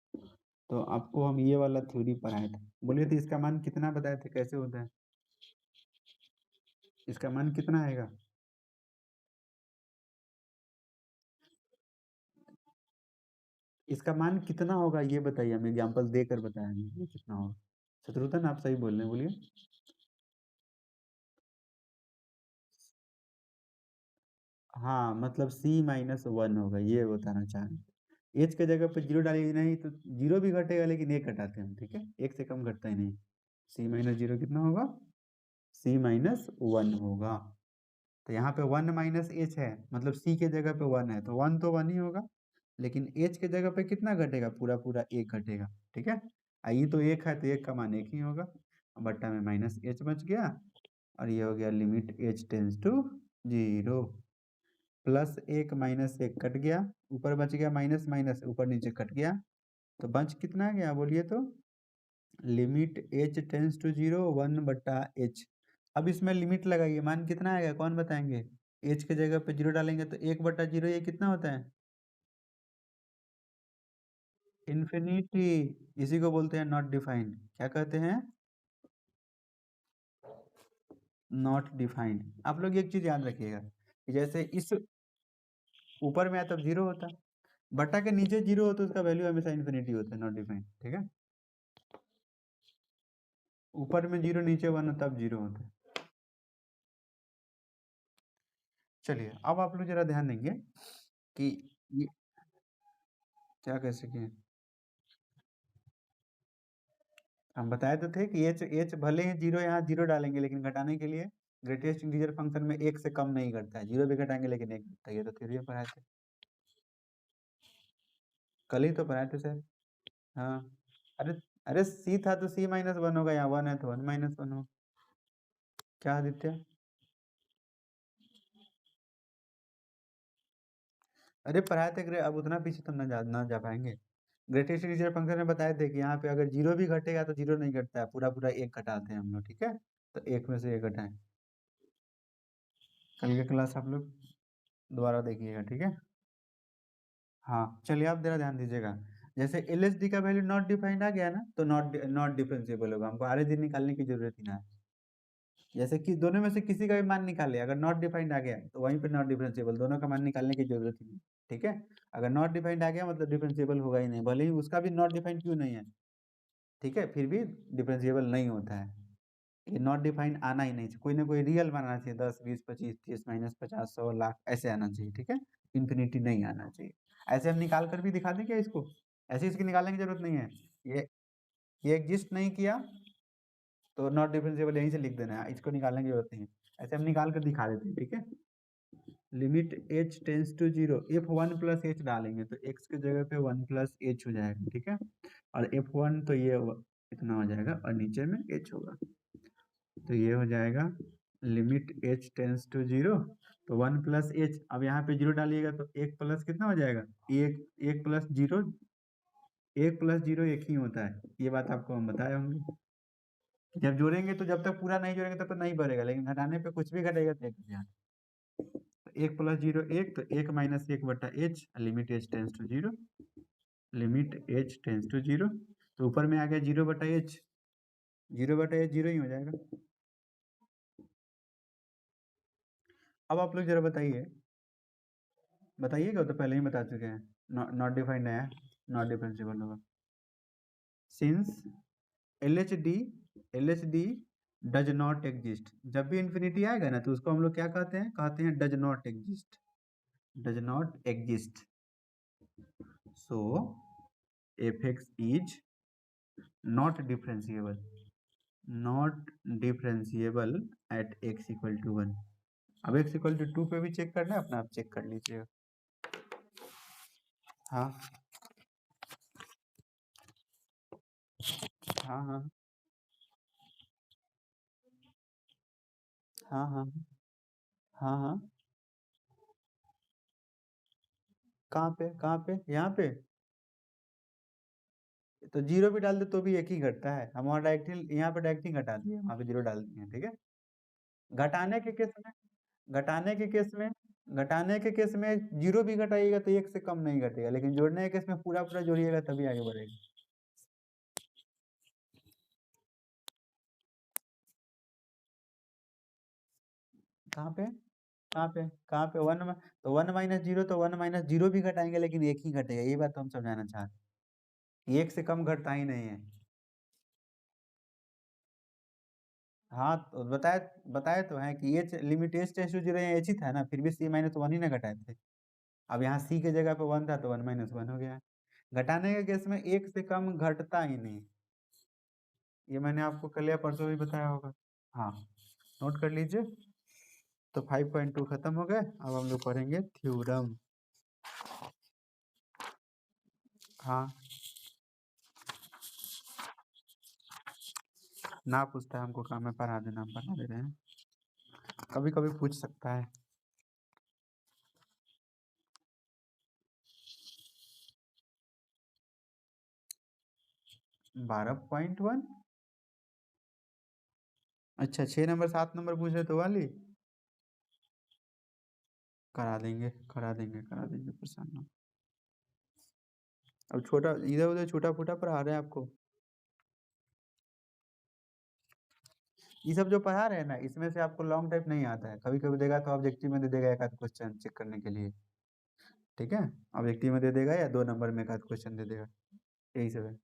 तो आपको हम ये वाला थ्योरी पढ़ाए थे। बोलिए तो इसका मान कितना बताए थे, कैसे होता है? इसका मान कितना आएगा? इसका मान कितना होगा ये बताइए, हम एग्जाम्पल देकर बताएंगे ये कितना होगा। शत्रुघ्न आप सही बोल रहे हैं, बोलिए। हाँ, मतलब c माइनस 1 होगा, ये बताना चाह रहे हैं। h के जगह पे 0 डालिए नहीं तो 0 भी घटेगा, लेकिन 1 घटाते हैं हम, ठीक है? 1 से कम घटता ही नहीं। c माइनस 0 कितना होगा? c माइनस 1 होगा। तो यहाँ पे 1 माइनस h है, मतलब c के जगह पे 1 है, तो 1 तो 1 ही होगा। लेकिन h के जगह पे कितना घटेगा? पूरा पूरा 1 घटेगा, ठीक है? ये तो 1 है, तो 1 का मान 1 ही होगा। बट्टा में माइनस h बच गया, और ये हो गया limit h tends to 0। Plus 1 minus 1 cut गया, ऊपर बच गया माइनस माइनस, ऊपर नीचे कट गया, तो बच कितना गया बोलिए तो? लिमिट h टेंस टू 0 1 बट्टा h। अब इसमें लिमिट लगाइए, मान कितना आएगा कौन बताएंगे? h के जगह पे 0 डालेंगे तो 1 बट्टा 0, ये कितना होता है? इन्फिनिटी। इसी को बोलते हैं नॉट डिफाइंड। क्या कहते हैं? Not defined. आप लोग एक चीज याद रखिएगा कि जैसे इस ऊपर में है तब 0 होता, बट्टा के नीचे 0 हो तो उसका वैल्यू हमेशा इन्फिनिटी होता है, नॉट डिफाइंड, ठीक है? ऊपर में 0 नीचे 1 तब 0 होता है। चलिए अब आप लोग जरा ध्यान देंगे कि ये क्या कह सके। हम बताए तो थे कि एच भले ही 0 यहाँ 0 डालेंगे, लेकिन घटाने के लिए ग्रेटेस्ट इंटीजर फंक्शन में 1 से कम नहीं घटता है। 0 भी घटाएंगे लेकिन 1 घटता है। ये तो थ्योरी पढ़ाए थे, कल ही तो पढ़ाए थे सर। हाँ, अरे अरे सी था तो c माइनस 1 होगा, यहाँ 1 है तो 1 माइनस 1 होगा। क्या आदित्य? अरे पढ़ाए थे अब उतना पीछे तो ना जा पाएंगे। ग्रेटेस्ट इंटीजर फंक्शन में बताए थे कि यहाँ पे अगर 0 भी घटेगा तो 0 नहीं घटता है, पूरा पूरा 1 घटाते हैं हम लोग, ठीक है? तो 1 में से 1 घटाएं। कल की क्लास आप लोग दोबारा देखिएगा, ठीक है? हाँ, चलिए आप जरा ध्यान दीजिएगा। जैसे LHD का वैल्यू नॉट डिफाइंड आ गया ना, तो नॉट डिफरेंशिएबल होगा, हमको RHD निकालने की जरूरत ही ना है। जैसे कि दोनों में से किसी का भी मान निकाले, अगर नॉट डिफाइंड आ गया तो वहीं पे नॉट डिफरेंशिएबल, दोनों का मान निकालने की जरूरत ही नहीं, ठीक है? अगर नॉट डिफाइंड आ गया मतलब डिफरेंशिएबल होगा ही नहीं, भले ही उसका भी नॉट डिफाइंड क्यों नहीं है, ठीक है? फिर भी डिफरेंशिएबल नहीं होता है। ये नॉट डिफाइंड आना ही नहीं चाहिए, कोई ना कोई रियल बनाना चाहिए, 10 20 25 30 माइनस 50 100 लाख ऐसे आना चाहिए, ठीक है? इन्फिनिटी नहीं आना चाहिए। ऐसे हम निकाल कर भी दिखा दें क्या इसको? ऐसे इसकी निकालने की जरूरत नहीं है। ये ये एग्जिस्ट नहीं किया तो नॉट डिफरेंशिएबल यहीं से लिख देना है, इसको निकालने की जरूरत नहीं है। ऐसे हम निकाल कर दिखा देते हैं, ठीक है? Limit h tends to 0, f1 plus h डालेंगे तो x के जगह पे 1 प्लस h हो जाएगा, ठीक है? और f1 तो ये इतना हो जाएगा, और नीचे में h होगा, तो ये हो जाएगा लिमिट h टेंस टू 0, तो 1 प्लस h। अब यहाँ पे 0 डालिएगा तो 1 प्लस कितना हो जाएगा? 1 प्लस 0, 1 प्लस 0 1 ही होता है। ये बात आपको हम बताए होंगे। जब जोड़ेंगे तो जब तक पूरा नहीं जोड़ेंगे तब तक नहीं बढ़ेगा, लेकिन घटाने पे कुछ भी घटेगा तो 1 घट जाएगा। तो 1 प्लस 0 1, तो 1 माइनस 1 बटा h, limit h tends to 0, limit h tends to 0, तो ऊपर में आ गया 0 बटा h, 0 बटा h 0 ही हो जाएगा। अब आप लोग जरा बताइए, बताइएगा, तो पहले ही बता चुके हैं नॉट डिफाइंड है, नॉट डिफरेंशिएबल होगा। Since LHD LHD does not exist, जब भी इंफिनिटी आएगा ना तो उसको हम लोग क्या कहते हैं does not exist, does not exist. So fx is not differentiable, not differentiable at x equal to 1। अब x इक्वल टू 2 पे भी चेक करना है, अपना आप चेक कर लीजिएगा। हाँ हाँ हाँ हाँ हाँ हाँ हाँ। कहाँ पे, कहाँ पे, यहाँ पे? तो जीरो भी डाल दे तो भी एक ही घटता है। हम वहाँ डायरेक्ट ही, यहाँ पे डायरेक्ट ही घटा दिए, वहाँ पे जीरो डाल दिए, ठीक है। घटाने के केस में, घटाने के केस में, घटाने के केस में जीरो भी घटाइएगा तो एक से कम नहीं घटेगा, लेकिन जोड़ने के केस में पूरा पूरा जोड़िएगा तभी आगे बढ़ेगा। कहाँ पे, कहाँ पे, कहाँ पे? तो 1 - 0, तो 1 - 0 भी घटाएंगे लेकिन एक ही घटेगा, ये बात तो हम समझाना चाह रहे हैं। एक से कम घटता ही नहीं है। हाँ तो बताए, बताए तो हैं कि h limit h tends to 0 h ही था ना, फिर भी c - 1 ही ना घटाए थे। अब यहाँ c के जगह पे 1 था तो 1 - 1 हो गया। घटाने के केस में एक से कम घटता ही नहीं। ये मैंने आपको कल या परसों भी बताया होगा। हाँ, नोट कर लीजिए। तो 5.2 खत्म हो गए, अब हम लोग पढ़ेंगे थ्योरम। हाँ, ना पूछता है हमको काम है, पढ़ा देना, हम पढ़ा दे रहे हैं। कभी कभी पूछ सकता है। 12.1। अच्छा, 6 नंबर 7 नंबर पूछ रहे तो वाली करा देंगे, करा देंगे, करा देंगे, परेशान ना। अब छोटा इधर उधर छोटा फूटा पढ़ा रहे हैं आपको। ये सब जो पढ़ा रहे हैं ना, इसमें से आपको लॉन्ग टाइप नहीं आता है। कभी कभी देगा तो ऑब्जेक्टिव में दे देगा एक आध क्वेश्चन चेक करने के लिए, ठीक है। ऑब्जेक्टिव में दे देगा या 2 नंबर में एक आध क्वेश्चन दे देगा, यही सब है।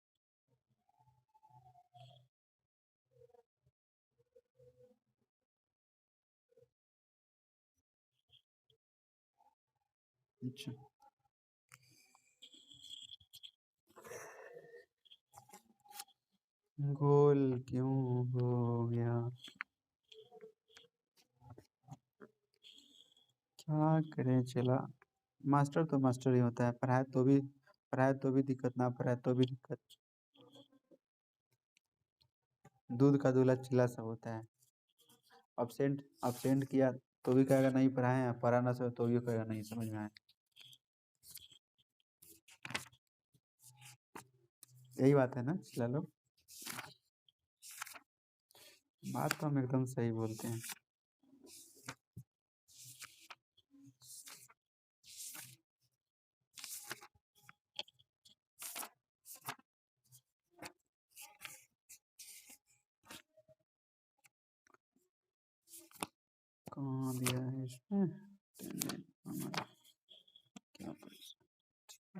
अच्छा, गोल क्यों हो गया, क्या करें चला। मास्टर तो मास्टर ही होता है, पढ़ाए तो भी, पढ़ाए तो भी दिक्कत, ना पढ़ाए तो भी दिक्कत। दूध का दूल्हा चिल्ला सा होता है। अब्सेंट, अब्सेंट किया तो भी कहेगा नहीं पढ़ाए हैं, पढ़ाना से तो भी कहेगा नहीं समझ में आया। यही बात है ना चिल्ला लोग। बात तो हम एकदम सही बोलते हैं। कहाँ दिया है इसमें,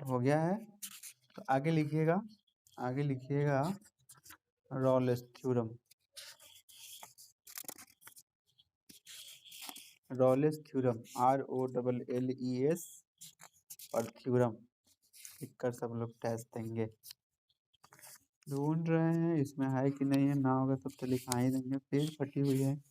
हो गया है। तो आगे लिखिएगा, आगे लिखिएगा रॉलेस थ्योरम। रॉलेस थ्योरम, ROLLES और थ्योरम लिख कर सब लोग टेस्ट देंगे। ढूंढ रहे हैं इसमें है कि नहीं है, ना होगा तब तो लिखा ही देंगे। पेज फटी हुई है।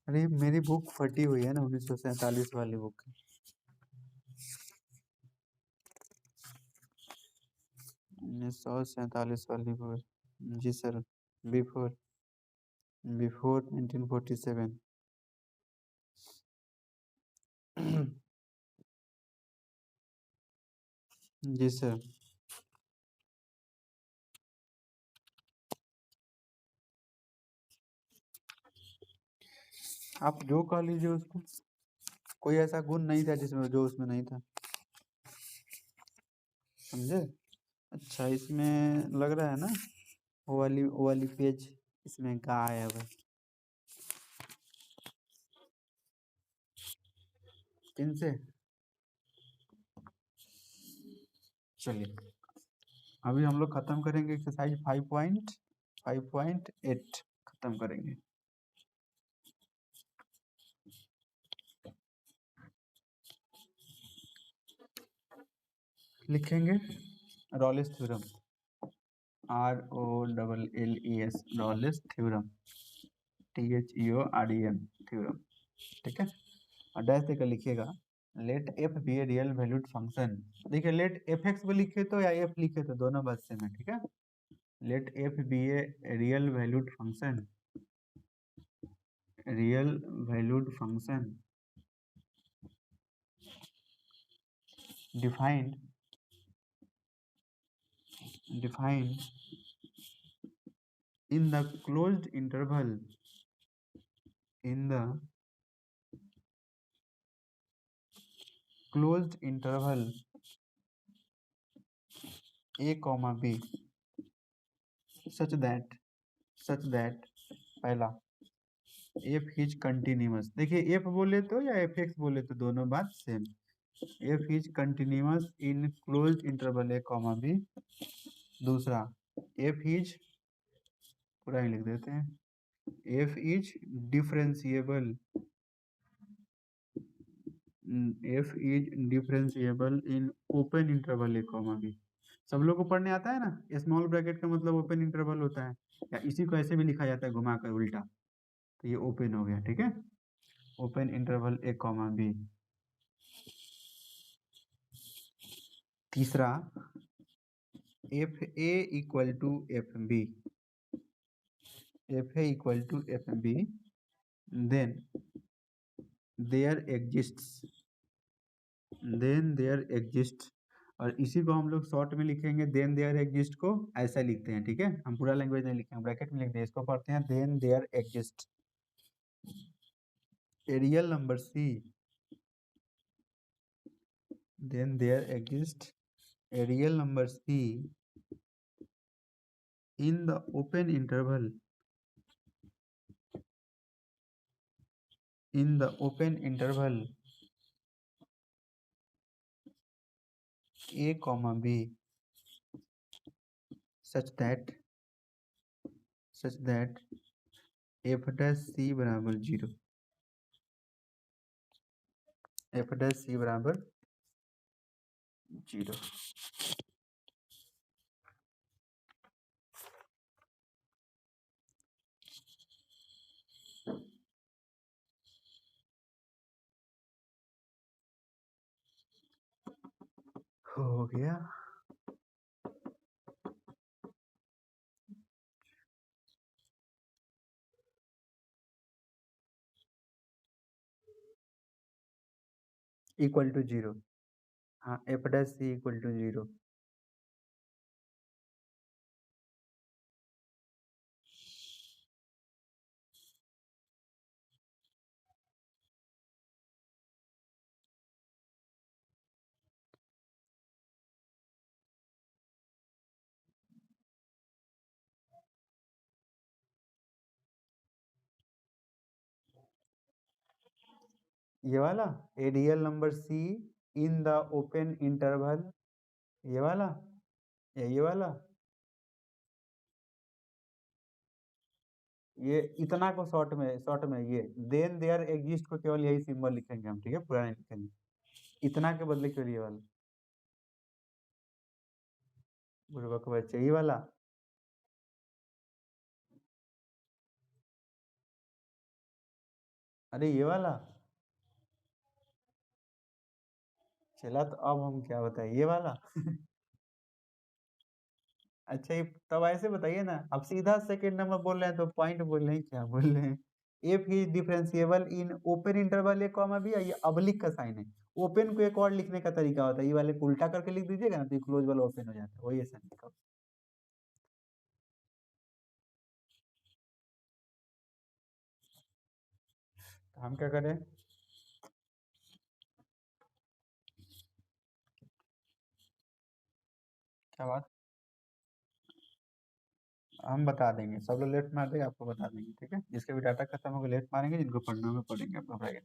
अरे मेरी बुक फटी हुई है ना, 1947 वाली बुक। 1947 वाली बुक। जी सर, बिफोर, बिफोर 1947। जी सर। आप जो कह लीजिए उसको, कोई ऐसा गुण नहीं था जिसमें जो उसमें नहीं था, समझे। अच्छा, इसमें लग रहा है ना, वो वाली पेज इसमें गायब है। किन से? चलिए, अभी हम लोग खत्म करेंगे एक्सरसाइज 5.8 खत्म करेंगे। लिखेंगे Rolle's theorem, ROLLES Rolle's theorem, THEOREM theorem, ठीक है। और डैश देकर लिखिएगा let f B a real valued function. देखिए लेट एफ एक्स को लिखे तो या एफ लिखे तो दोनों बात सेम है, ठीक है। Let f B a real valued function, real valued function defined in the closed interval, in the closed interval a comma b such that पहला f is continuous। देखिए f बोले तो या fx बोले तो दोनों बात same. f is continuous in closed interval a comma b। दूसरा f is, पूरा ही लिख देते हैं, f is differentiable, f is differentiable in open interval a comma b। सब लोग को पढ़ने आता है ना, स्मॉल ब्रैकेट का मतलब ओपन इंटरवल होता है, या इसी को ऐसे भी लिखा जाता है घुमाकर उल्टा, तो ये ओपन हो गया, ठीक है। Open interval a comma b. तीसरा f a equal to f b, f a equal to f b, then there exist, और इसी को हम लोग शॉर्ट में लिखेंगे देन देयर एग्जिस्ट को ऐसा लिखते हैं, ठीक है। हम पूरा लैंग्वेज नहीं लिखेंगे, ब्रैकेट में लिखते हैं, इसको पढ़ते हैं then there exist a real number c, then there exists a real number c in the open interval, a comma b such that f dash c बराबर 0, f dash c बराबर 0। हो गया। इक्वल टू 0, हाँ f dash c equal to 0। ये वाला a real number c in the open interval, ये वाला या ये वाला, ये इतना को शॉर्ट में ये देन देयर एग्जिस्ट को केवल यही सिंबल लिखेंगे हम, ठीक है, पूरा नहीं लिखेंगे। इतना के बदले केवल ये वाला, बुर्बक बच्चे, ये वाला, अरे ये वाला। चला तो अब हम क्या बताएं, ये वाला। अच्छा ये तब ऐसे बताइए ना, अब सीधा सेकंड नंबर बोल रहे हैं तो पॉइंट बोल रहे हैं, क्या बोल रहे हैं। F is differentiable in open interval a comma b, ये अबलिक का साइन है। ओपन को एक और लिखने का तरीका होता है, ये वाले को उल्टा करके लिख दीजिएगा ना तो क्लोज वाला ओपन हो जाता है, वही ऐसा लिखा। तो हम क्या करें, क्या बात, हम बता देंगे, सब लोग लेफ्ट मार देंगे, आपको बता देंगे, ठीक है। जिसके भी डाटा खत्म होगा लेफ्ट मारेंगे, जिनको पढ़ना होगा पढ़ेंगे, आप घबराइए।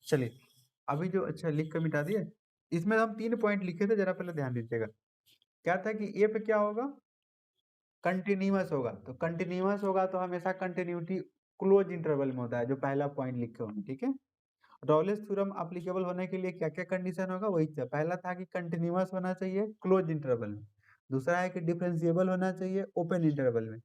चलिए अभी जो, अच्छा लिख कर मिटा दिए। इसमें हम 3 पॉइंट लिखे थे, जरा पहले ध्यान दीजिएगा। क्या था कि ए पे क्या होगा, कंटिन्यूअस होगा, तो कंटिन्यूअस होगा तो हमेशा कंटिन्यूटी क्लोज इंटरवल में होता है, जो पहला पॉइंट लिखे होंगे, ठीक है। रॉलेस थ्योरम एप्लीकेबल होने के लिए क्या क्या कंडीशन होगा, वही था। पहला था कि कंटिन्यूअस होना चाहिए क्लोज इंटरवल में, दूसरा है कि डिफरेंशिएबल होना चाहिए ओपन इंटरवल में,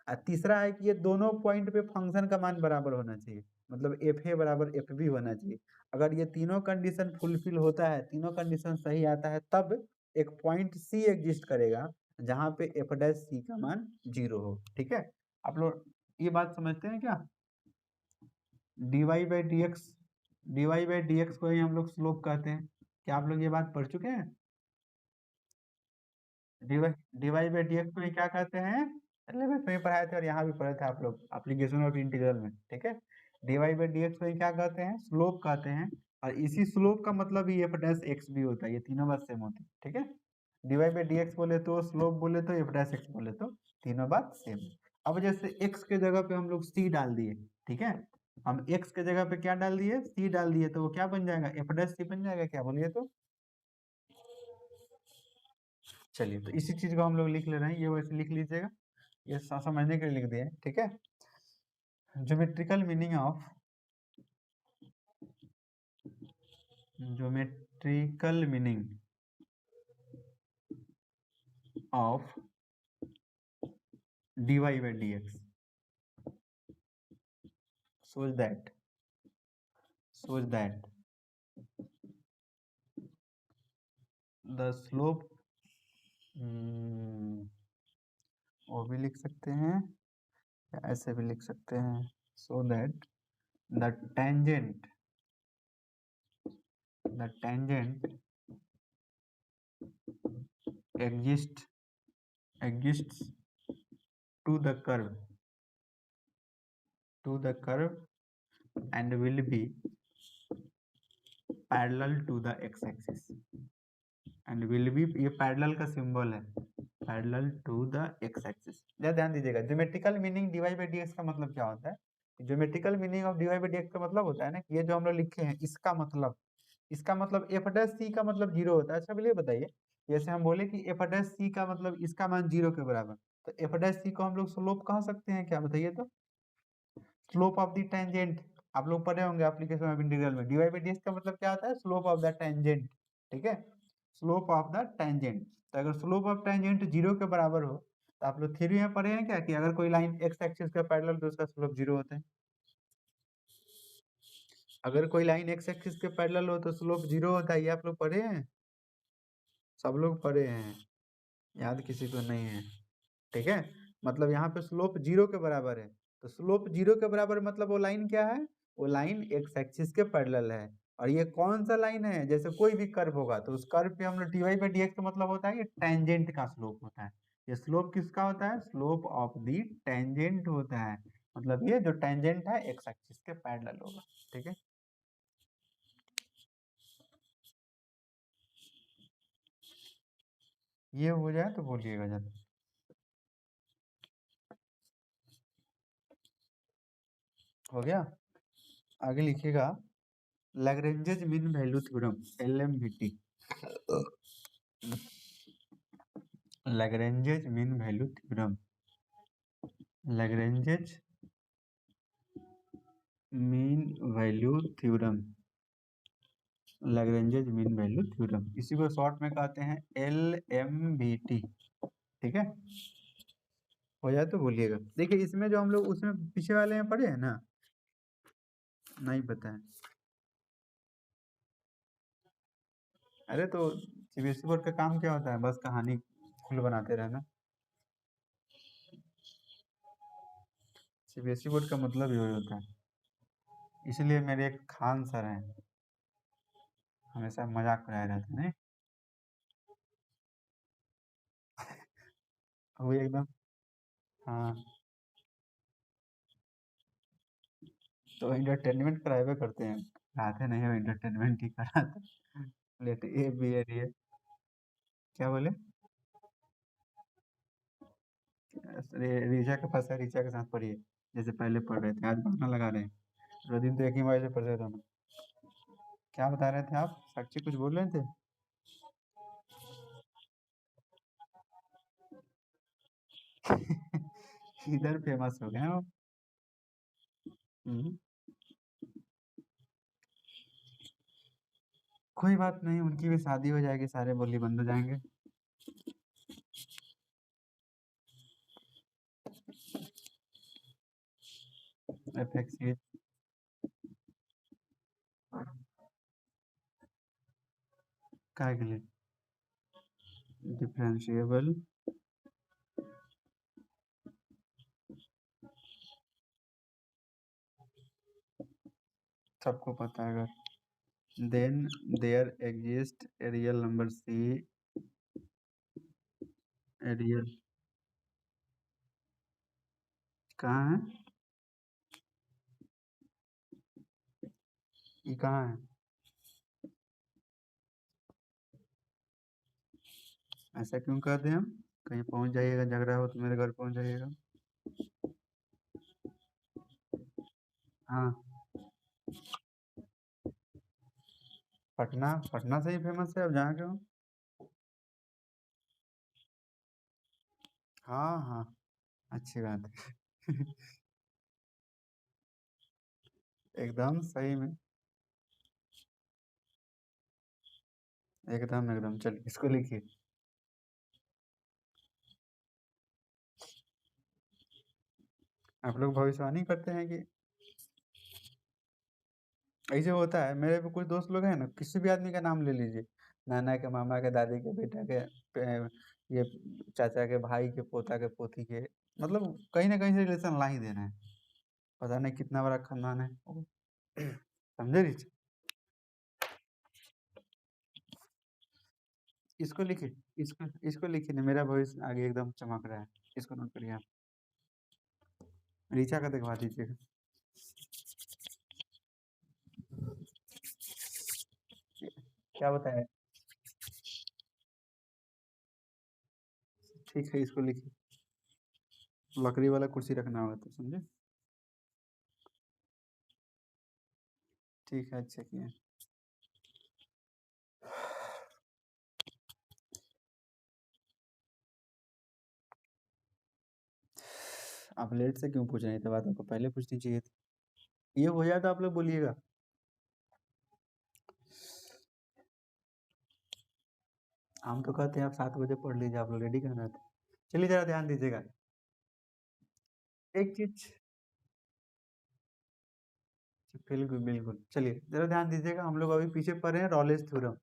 और तीसरा है कि ये दोनों पॉइंट पे फंक्शन का मान बराबर होना चाहिए, मतलब एफ ए बराबर एफ बी होना चाहिए। अगर ये तीनों कंडीशन फुलफिल होता है, तीनों कंडीशन सही आता है, तब एक पॉइंट सी एग्जिस्ट करेगा जहां पे एफ डैश सी का मान 0 हो। ठीक है, आप लोग ये बात समझते हैं क्या? dy/dx को ही हम लोग स्लोप कहते हैं। क्या आप लोग ये बात पढ़ चुके हैं? dy/dx को ही क्या कहते हैं? 11th में पढ़ाए थे और यहाँ भी पढ़े थे आप लोग एप्लीकेशन ऑफ इंटीग्रल में। ठीक है, dy/dx को ही क्या कहते हैं? स्लोप कहते हैं। और इसी स्लोप का मतलब ही एफ डैश एक्स भी होता है, ये तीनों बात सेम होती है। ठीक है, dy/dx बोले तो, स्लोप बोले तो, एफ डैश एक्स बोले तो, तीनों बात सेम। अब जैसे x के जगह पे हम लोग c डाल दिए, ठीक है, हम x के जगह पे क्या डाल दिए? c डाल दिए, तो वो क्या बन जाएगा? एफ डैश सी बन जाएगा। क्या बोलिए तो? चलिए, तो इसी चीज को हम लोग लिख ले रहे हैं, ये वैसे लिख लीजिएगा, ये समझने के लिए लिख दिए। ठीक है, geometrical meaning of, geometrical meaning of dy/dx shows that the slope, वो भी लिख सकते हैं, ऐसे भी लिख सकते हैं, so that the tangent exists to the curve and will be parallel to the x-axis and will be, ये पैरेलल का सिंबल है, parallel to the x axis. ध्यान दीजिएगा, ज्योमेट्रिकल मीनिंग dy/dx का मतलब क्या होता है? ज्योमेट्रिकल मीनिंग ऑफ dy/dx का मतलब होता है ना कि ये जो हम लोग लिखे हैं, इसका मतलब एफ डैश सी का मतलब 0 होता है। अच्छा बोलिए, बताइए, जैसे हम बोले कि एफ डैश सी का मतलब इसका मान 0 के बराबर, तो एफ डैश सी को हम लोग स्लोप कह सकते हैं क्या? बताइए तो। स्लोप ऑफ द टेंजेंट, आप लोग पढ़े होंगे एप्लीकेशन ऑफ इंटीग्रल में, dy/dx का मतलब क्या होता है? Slope of the tangent. ठीक है, स्लोप ऑफ द टेंजेंट। तो अगर स्लोप ऑफ टेंजेंट 0 के बराबर हो, तो आप लोग थ्योरी में पढ़े हैं क्या कि अगर कोई लाइन एक्स एक्सिस का पैरेलल तो उसका स्लोप 0 होता है। अगर कोई लाइन एक्स एक्सिस के पैरेलल हो तो स्लोप 0 होता है, ये आप लोग पढ़े हैं? सब लोग पढ़े हैं, याद किसी को नहीं है? ठीक है, मतलब यहाँ पे स्लोप 0 के बराबर है, तो स्लोप 0 के बराबर मतलब वो लाइन क्या है? वो लाइन एक्स एक्सिस के पैरेलल है। और ये कौन सा लाइन है? जैसे कोई भी कर्व होगा तो उस कर्व पे हम लोग dy/dx का मतलब होता है ये टेंजेंट का स्लोप होता है। ये स्लोप किसका होता है? स्लोप ऑफ दी टेंजेंट होता है, मतलब ये जो टेंजेंट है एक्स एक्सिस के पैरेलल होगा। ठीक है, ये हो जाए तो बोलिएगा जब। हो गया, आगे लिखिएगा, Lagrange's mean value theorem, LMVT। Lagrange's mean value theorem, Lagrange's mean value theorem, Lagrange's mean value theorem, इसी को शॉर्ट में कहते हैं LMVT। ठीक है, हो जाए तो बोलिएगा। देखिए, इसमें जो हम लोग उसमें पीछे वाले में पढ़े हैं ना, नहीं पता है? अरे तो सीबीएसई बोर्ड का काम क्या होता है? बस कहानी खुल बनाते रहना। सीबीएसई बोर्ड का मतलब यही होता है, इसलिए मेरे एक खान सर हैं, हमेशा मजाक उड़ाए रहते हैं। वो एकदम, हाँ, तो एंटरटेनमेंट करावे करते हैं, कराते नहीं हो, एंटरटेनमेंट ही कराते। लेते ये भी है ये। क्या बोले? रीचा के पास है, रीचा के साथ पढ़िए, जैसे पहले पढ़ रहे थे, आज बहाना लगा रहे हैं। पूरा दिन तो एक ही मोबाइल से पढ़ रहे थे हम। क्या बता रहे थे आप? साक्षी कुछ बोल रहे थे? इधर फेमस हो गए हैं वो। हम्म, कोई बात नहीं, उनकी भी शादी हो जाएगी, सारे बोली बंद हो जाएंगे। एफ एक्स इज काय के लिए डिफरेंशिएबल सबको पता है अगर then there exist a real number c a real कहाँ है ये कहाँ है ऐसा क्यों कहते हैं हम कहीं पहुंच जाइएगा झगड़ा हो तो मेरे घर पहुंच जाइएगा हाँ पटना पटना से ही फेमस है अब जहाँ के हो हाँ हाँ अच्छी बात है एकदम सही में एकदम एकदम चलिए इसको लिखिए आप लोग भविष्यवाणी करते हैं कि ऐसे होता है मेरे भी कुछ दोस्त लोग हैं ना किसी भी आदमी का नाम ले लीजिए नाना के मामा के दादी के बेटा के ये चाचा के भाई के पोता के पोती के मतलब कहीं ना कहीं से रिलेशन ला ही देना है पता नहीं कितना बड़ा खानदान है समझे रीच इसको लिखिए इसको लिखिए ना मेरा भविष्य आगे एकदम चमक रहा है इसको नोट करिए आप रीचा का दिखवा दीजिएगा क्या बताया ठीक है इसको लिखिए लकड़ी वाला कुर्सी रखना होगा तो समझे ठीक है अच्छा किया आप लेट से क्यों पूछ रहे थे बात आपको पहले पूछनी चाहिए थी ये हो जाए तो आप लोग बोलिएगा हम तो कहते हैं आप 7 बजे पढ़ लीजिए आप लोग रेडी कर रहे थे चलिए जरा ध्यान दीजिएगा एक चीज बिल्कुल बिल्कुल चलिए जरा ध्यान दीजिएगा हम लोग अभी पीछे पढ़ रहे हैं रॉलेस थ्योरम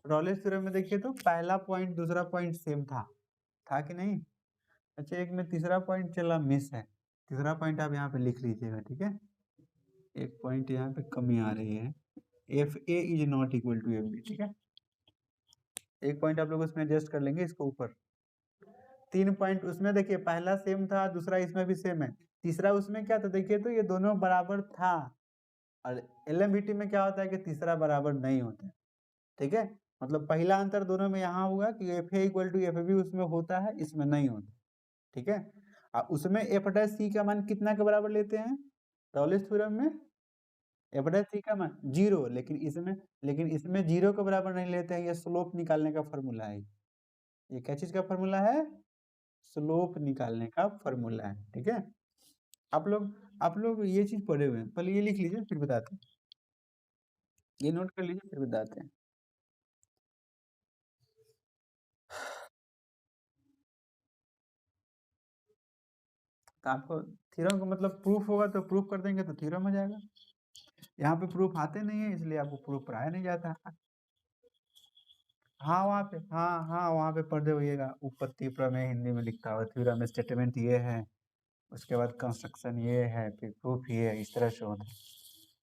रॉलेस थ्योरम में देखिए तो पहला पॉइंट दूसरा पॉइंट सेम था कि नहीं अच्छा एक में तीसरा पॉइंट चला मिस है तीसरा पॉइंट आप यहाँ पे लिख लीजिएगा ठीक है एक पॉइंट यहाँ पे कमी आ रही है f a is not equal to f b ठीक है एक पॉइंट आप लोग उसमें एडजस्ट कर लेंगे इसको ऊपर 3 पॉइंट उसमें देखिए पहला सेम था दूसरा इसमें भी सेम है तीसरा उसमें क्या था देखिए तो ये दोनों बराबर था और एलएमवीटी में क्या होता है कि तीसरा बराबर नहीं होता है ठीक है मतलब पहला अंतर दोनों में यहाँ हुआ कि f a equal to f b उसमें होता है इसमें नहीं होता ठीक है और उसमें एफ डैश सी का मान कितना के बराबर लेते हैं रॉलेस थ्योरम में एफ डैश सी का मान 0 लेकिन इसमें 0 के बराबर नहीं लेते हैं ये स्लोप निकालने का फॉर्मूला है ये क्या चीज का फॉर्मूला है स्लोप निकालने का फॉर्मूला है ठीक है आप लोग ये चीज पढ़े हुए हैं पहले ये लिख लीजिए फिर बताते हैं ये नोट कर लीजिए फिर बताते हैं तो आपको थ्योरम का मतलब प्रूफ होगा तो प्रूफ कर देंगे तो थ्योरम हो जाएगा यहाँ पे प्रूफ आते नहीं है इसलिए आपको प्रूफ पढ़ाया नहीं जाता हाँ वहाँ पे हाँ वहाँ पे पढ़ होइएगा उत्पत्ति प्रमेय हिंदी में लिखता हुआ थ्योरम स्टेटमेंट ये है उसके बाद कंस्ट्रक्शन ये है फिर प्रूफ ये है इस तरह से होता है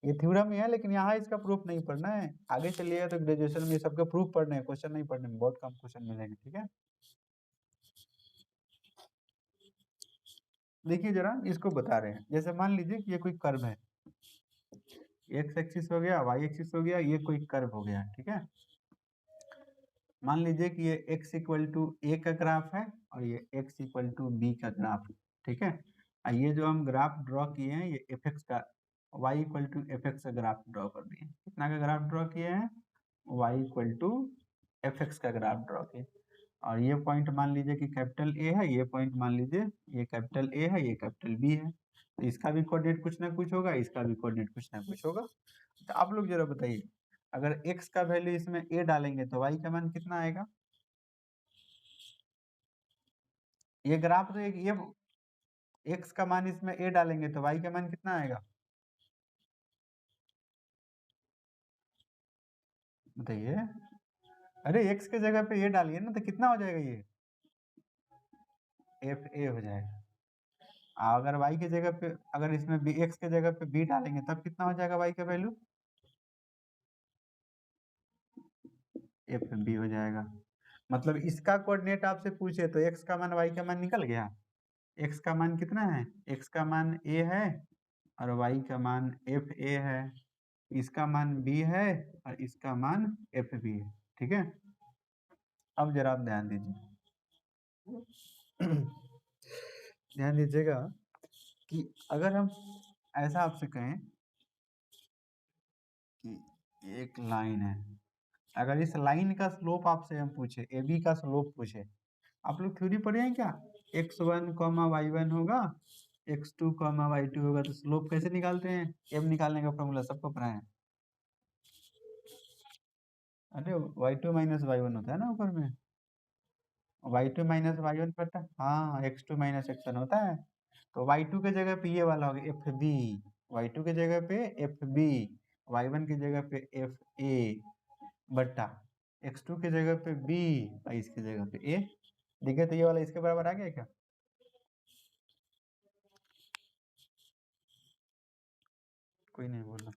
ये थ्योरम ही है लेकिन यहाँ इसका प्रूफ नहीं पढ़ना है आगे चलिएगा तो ग्रेजुएशन में ये सबके प्रूफ पढ़ने हैं क्वेश्चन नहीं पढ़ने में बहुत कम क्वेश्चन मिलेंगे ठीक है देखिए जरा इसको बता रहे हैं जैसे मान लीजिए कि ये कोई कर्व है एक्स एक्सिस हो गया वाई एक्सिस हो गया ये कोई कर्व हो गया ठीक है मान लीजिए कि ये x इक्वल टू ए का ग्राफ है और ये x इक्वल टू बी का ग्राफ है ठीक है और ये जो हम ग्राफ ड्रॉ किए हैं ये एफ एक्स का y equal to f x का ग्राफ ड्रॉ कर दिए कितना का ग्राफ ड्रॉ किए हैं y equal to f x का ग्राफ ड्रॉ किए और ये पॉइंट मान लीजिए कि कैपिटल ए है ये पॉइंट मान लीजिए ये कैपिटल ए है ये कैपिटल बी है तो इसका भी कोऑर्डिनेट कुछ ना कुछ होगा इसका भी कोऑर्डिनेट कुछ ना कुछ होगा तो आप लोग जरा बताइए अगर x का वैल्यू इसमें a डालेंगे तो y का मान कितना आएगा? ये ग्राफ तो ये x का मान इसमें a डालेंगे तो y का मान कितना आएगा बताइए? अरे x के जगह पे a डालिए ना, तो कितना हो जाएगा ये? एफ ए हो जाएगा। अगर y के जगह पे, अगर इसमें x के जगह पे b डालेंगे तब कितना हो जाएगा y का वैल्यू? एफ बी हो जाएगा। मतलब इसका कोऑर्डिनेट आपसे पूछे तो x का मान y का मान निकल गया। x का मान कितना है? x का मान a है और y का मान एफ ए है। इसका मान b है और इसका मान एफ बी है। ठीक है, अब जरा आप ध्यान दीजिए। ध्यान दीजिएगा कि अगर हम ऐसा आपसे कहें कि एक लाइन है, अगर इस लाइन का स्लोप आपसे हम पूछे, ए बी का स्लोप पूछे, आप लोग थ्योरी पढ़े हैं क्या? x1 y1 होगा, x2 y2 होगा, तो स्लोप कैसे निकालते हैं? m निकालने का फॉर्मूला सबको पढ़ा है। अरे y2 माइनस y1 होता है ना ऊपर में, y2 माइनस y1 पता है? हाँ, x2 माइनस x1 होता है। तो y2 के जगह पे ये वाला होगा एफ बी, y2 के जगह पे एफ बी, y1 की जगह पे एफ ए बट्टा x2 के जगह पे b और इसके जगह पे a। देखिए तो ये वाला इसके बराबर आ गया क्या? कोई नहीं बोल रहा।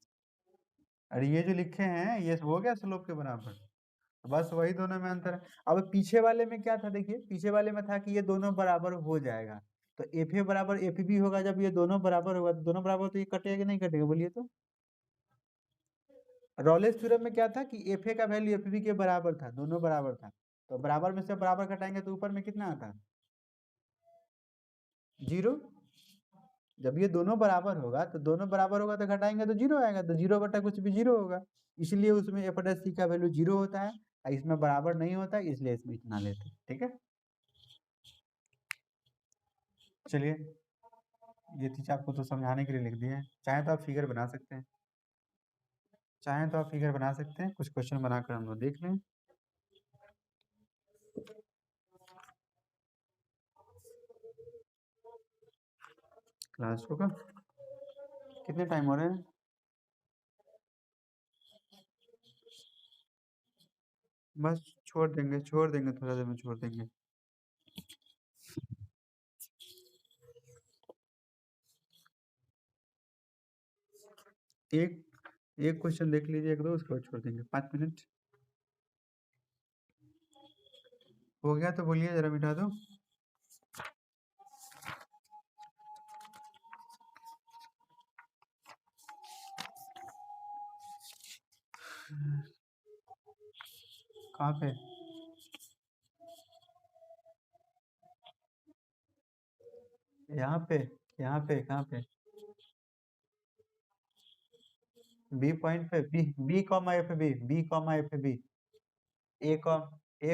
अरे ये जो लिखे हैं ये हो गया स्लोप के बराबर, तो बस वही दोनों में अंतर है। अब पीछे वाले में क्या था? देखिए पीछे वाले में था कि ये दोनों बराबर हो जाएगा, तो एफ ए बराबर एफ बी होगा। जब ये दोनों बराबर होगा तो दोनों बराबर, तो ये कटेगा कि नहीं कटेगा बोलिए तो? रॉलेस थ्योरम में क्या था कि एफ ए का वैल्यू एफ बी के बराबर था, दोनों बराबर था। तो बराबर में से बराबर घटाएंगे तो ऊपर में कितना आता? 0। जब ये दोनों बराबर होगा तो दोनों बराबर होगा तो घटाएंगे तो 0 आएगा, तो 0 बटा कुछ भी 0 होगा। इसलिए उसमें एफ डैश सी का वैल्यू 0 होता है और इसमें बराबर नहीं होता है, इसलिए इसमें इतना लेते हैं। ठीक है, चलिए ये चीज आपको तो समझाने के लिए लिख दिए हैं। चाहे तो आप फिगर बना सकते हैं, चाहे तो आप फिगर बना सकते हैं, कुछ क्वेश्चन बनाकर हम लोग देख लें। क्लास होगा कितने टाइम हो रहे हैं? बस छोड़ देंगे, छोड़ देंगे, थोड़ा देर में छोड़ देंगे। एक एक क्वेश्चन देख लीजिए, एक दो, उसके बाद छोड़ देंगे। 5 मिनट हो गया तो बोलिए, जरा मिटा दो। कहाँ पे? यहाँ पे? यहाँ पे कहाँ पे? बी पॉइंट पे, b b comma f b, b comma f B, a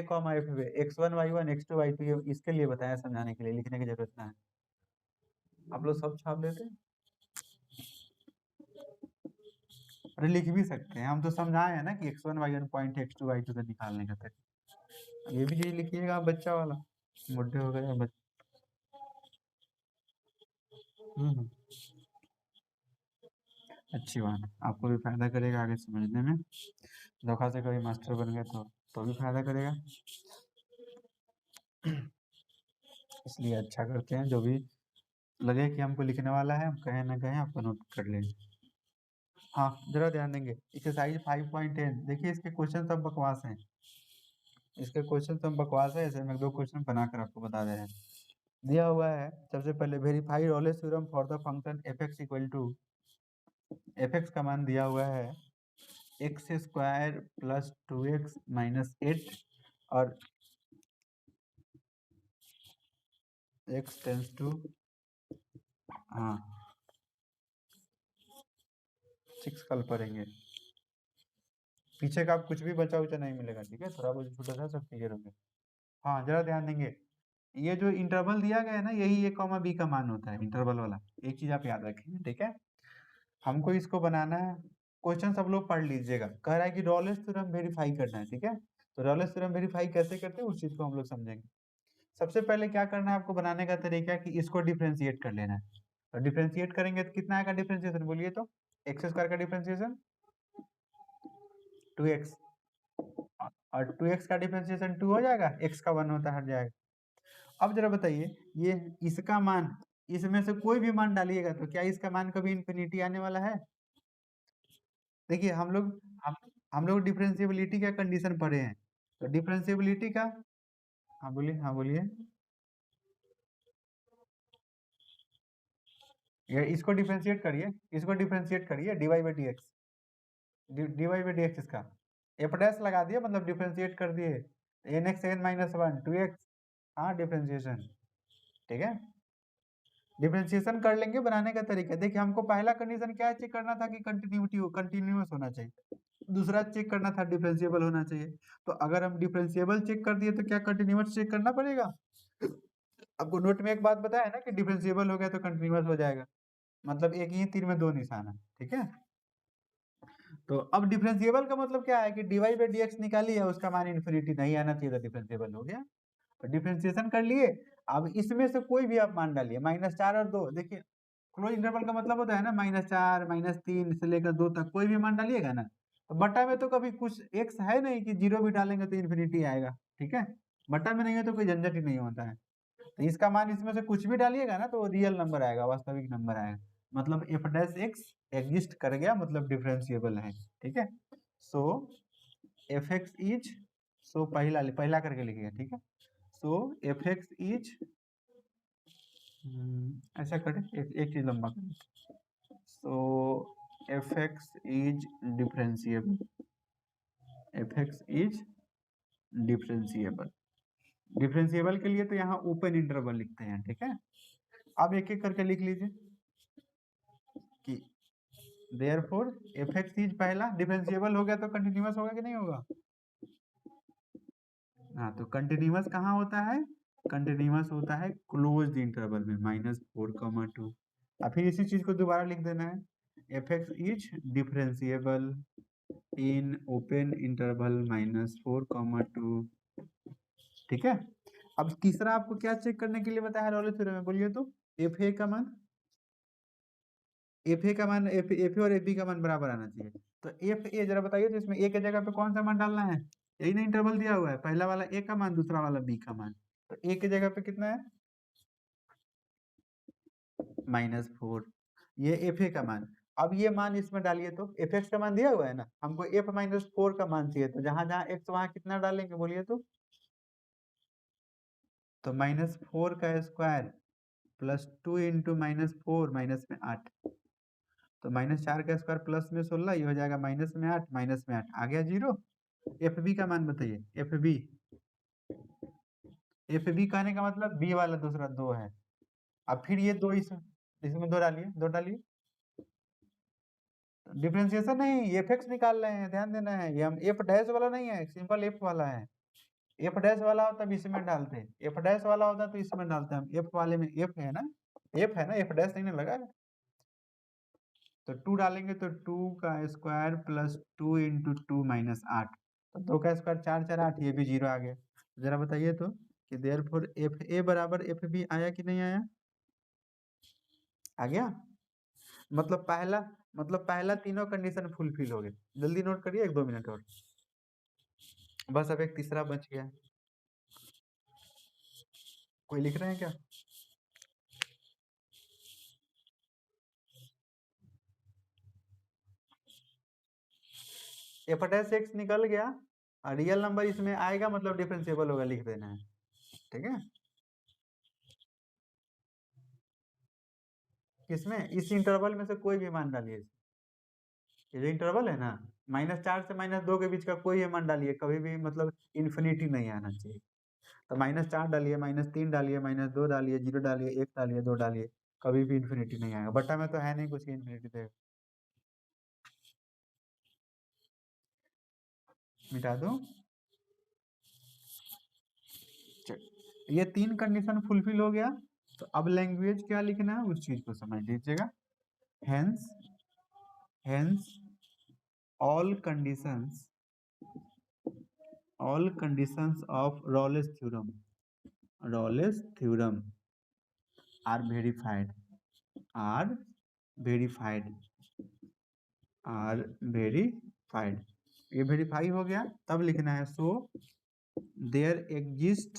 comma f b, x1 y1 x2 y2, ये इसके लिए बताया, समझाने के लिए, लिखने की जरूरत ना है। आप लोग सब छाप देते हैं। अरे लिख भी सकते हैं, हम तो समझाए हैं ना कि x1 y1 point x2 y2 से निकालने का तरीका। ये भी चीज लिखिएगा आप, बच्चा वाला बुढ़े हो गए बच्चे। हम्म, अच्छी बात है, आपको भी फायदा करेगा आगे समझने में। धोखा से कभी मास्टर बन गए तो भी फायदा करेगा। इसलिए अच्छा करते हैं, जो भी लगे कि हमको लिखने वाला है, हम कहें ना कहें आपको नोट कर लें। हाँ जरा ध्यान देंगे, एक्सरसाइज 5.10 देखिए, इसके क्वेश्चन सब बकवास हैं, इसके क्वेश्चन सब बकवास है। ऐसे में 2 क्वेश्चन बनाकर आपको बता दे रहे हैं। दिया हुआ है सबसे पहले, verify Rolle's theorem for the function f x equal to, f x का मान दिया हुआ है x square plus 2x minus 8 और x टेंस टू, हाँ 6 कल पढ़ेंगे। पीछे का आप कुछ भी बचा उचा नहीं मिलेगा, ठीक है, थोड़ा बहुत छोटा सा सब क्लियर हो गया। हाँ जरा ध्यान देंगे, ये जो इंटरवल दिया गया है ना, यही ए कॉमा बी का मान होता है, इंटरवल वाला। एक चीज आप याद रखेंगे, ठीक है। हमको इसको बनाना है, क्वेश्चन सब लोग पढ़ लीजिएगा। कह रहा है कि रॉलेस थ्योरम वेरीफाई करना है, ठीक है। तो रॉलेस थ्योरम वेरीफाई कैसे करते हैं उस चीज को हम लोग समझेंगे। सबसे पहले क्या करना है आपको बनाने का तरीका कि इसको डिफरेंशिएट कर लेना है। तो डिफरेंशिएट करेंगे तो कितना आएगा डिफरेंशिएशन, बोलिए तो। एक्स स्क्वायर का डिफरेंशिएशन 2x, और 2x का डिफरेंशिएशन 2 हो जाएगा, x का 1 होता हट जाएगा। अब जरा बताइए, ये इसका मान, इसमें से कोई भी मान डालिएगा तो क्या इसका मान कभी इन्फिनिटी आने वाला है? देखिए हम लोग डिफरेंशिएबिलिटी का कंडीशन पढ़े हैं। तो डिफरेंशिएबिलिटी का, हाँ बोलिए, हाँ बोलिए। ये इसको डिफरेंशिएट करिए, इसको डिफरेंशिएट करिए, dy by d x, dy by d x इसका एफ डैश लगा दिए, मतलब डिफरेंशिएट कर दिए। N x n minus one 2x, हाँ डिफरेंशिएशन, ठीक है। डिफरेंशिएशन कर लेंगे। बनाने का तरीका देखिए, हमको पहला कंडीशन क्या चेक करना था कि कंटिन्यूटी हो, कंटिन्यूअस होना चाहिए। दूसरा चेक करना था डिफरेंशिएबल होना चाहिए। तो अगर हम डिफरेंशिएबल चेक कर दिए तो क्या कंटिन्यूअस चेक करना पड़ेगा? आपको नोट में एक बात बताया ना कि डिफरेंशिएबल हो गया तो कंटिन्यूअस हो जाएगा, मतलब एक ही तीर में दो निशान है, ठीक है। तो अब डिफरेंशिएबल का मतलब क्या है कि dy बाई डी एक्स निकाली है, उसका मान इन्फिनिटी नहीं आना चाहिए, तो डिफरेंशिएबल हो गया। तो डिफरेंशिएशन कर लिए। अब इसमें से कोई भी आप मान डालिए, -4 और 2, देखिए क्लोज इंटरवल का मतलब होता है ना -4 -3 से लेकर 2 तक कोई भी मान डालिएगा ना, तो बट्टा में तो कभी कुछ एक्स है नहीं कि जीरो भी डालेंगे तो इन्फिनिटी आएगा, ठीक है। बट्टा में नहीं है तो कोई झंझट ही नहीं होता है। तो इसका मान इसमें से कुछ भी डालिएगा ना तो रियल नंबर आएगा, वास्तविक नंबर आएगा, मतलब एफ डैश एक्स एग्जिस्ट कर गया, मतलब डिफरेंशिएबल है, ठीक है। सो एफ एक्स इज, सो पहला पहला करके लिखिएगा, ठीक है। सो एफ एक्स इज, ऐसा करें, एक चीज लंबा करें। So f x is differentiable, f x is differentiable. Differentiable के लिए तो यहाँ ओपन इंटरवल लिखते हैं, ठीक है। अब एक एक करके लिख लीजिए कि देयरफॉर एफ एक्स इज पहला डिफरेंशिएबल हो गया तो कंटिन्यूअस होगा कि नहीं होगा? हाँ, तो कंटिन्यूअस कहाँ होता है? कंटिन्यूअस होता है क्लोज्ड इंटरवल में, -4,2। और फिर इसी चीज को दोबारा लिख देना है, F x is differentiable in open interval -4,2, ठीक है। अब तीसरा आपको क्या चेक करने के लिए बताया है रॉलेस थ्योरम में, बोलिए तो। एफ ए का मान, एफ ए का मान, एफ ए और एफ बी का मान बराबर आना चाहिए। तो एफ ए जरा बताइए, तो इसमें ए के जगह पे कौन सा मान डालना है? यही ना इंटरवल दिया हुआ है, पहला वाला ए का मान, दूसरा वाला बी का मान। तो ए के जगह पे कितना है? -4, ये एफ ए का मान। अब ये मान इसमें डालिए, तो एफ एक्स का मान दिया हुआ है ना, हमको एफ -4 का मान चाहिए, तो जहां जहां एक्स वहां कितना डालेंगे, बोलिए तो। तो -4 का स्क्वायर प्लस 2 इंटू -4, माइनस में 8, तो -4 का स्क्वायर प्लस में 16, ये हो जाएगा माइनस में 8, माइनस में 8 आ गया 0। एफ बी का मान बताइए, एफ बी, एफ बी कहने का मतलब बी वाला दूसरा 2 है। अब फिर ये दो इसमें 2 डालिए, 2 डालिए। डिफरेंशिएशन नहीं, एफ एक्स निकाल रहे हैं, ध्यान देना है, ये हम एफ डैश वाला नहीं है, सिंपल एफ वाला है। एफ डैश वाला होता तो इसमें डालते, एफ डैश वाला होता तो इसमें डालते, हम एफ वाले में एफ है ना, एफ है ना, एफ डैश नहीं ना लगा है। तो 2 डालेंगे तो 2 का स्क्वायर प्लस 2 इंटू 2 माइनस 8, तो 2 का स्क्वायर 4 4 8, ये भी 0 आ गया। जरा बताइए तो कि देयरफॉर एफ ए बराबर एफ बी आया कि नहीं आया? आ गया। मतलब पहला तीनों कंडीशन फुलफिल हो गए। जल्दी नोट करिए, 1-2 मिनट और, बस अब एक तीसरा बच गया। कोई लिख रहे हैं क्या? एफ डैश एक्स निकल गया, और रियल नंबर इसमें आएगा, मतलब डिफरेंशिएबल होगा, लिख देना है, ठीक है। किसमें? इस इंटरवल में से कोई भी मान डालिए, ये जो इंटरवल है ना, -4 से -2 के बीच का कोई भी मान डालिए, कभी भी मतलब इन्फिनिटी नहीं आना चाहिए। तो -4 डालिए, -3 डालिए, -2 डालिए, 0 डालिए, 1 डालिए, 2 डालिए, कभी भी इन्फिनिटी नहीं आएगा। बट्टा में तो है नहीं कुछ इन्फिनिटी देगा। मिटा दो। ये 3 कंडीशन फुलफिल हो गया। तो अब लैंग्वेज क्या लिखना है उस चीज को समझ लीजिएगा। Hence, hence all conditions of Rolle's theorem are verified are verified are verified. ये वेरीफाई हो गया, तब लिखना है सो देयर एग्जिस्ट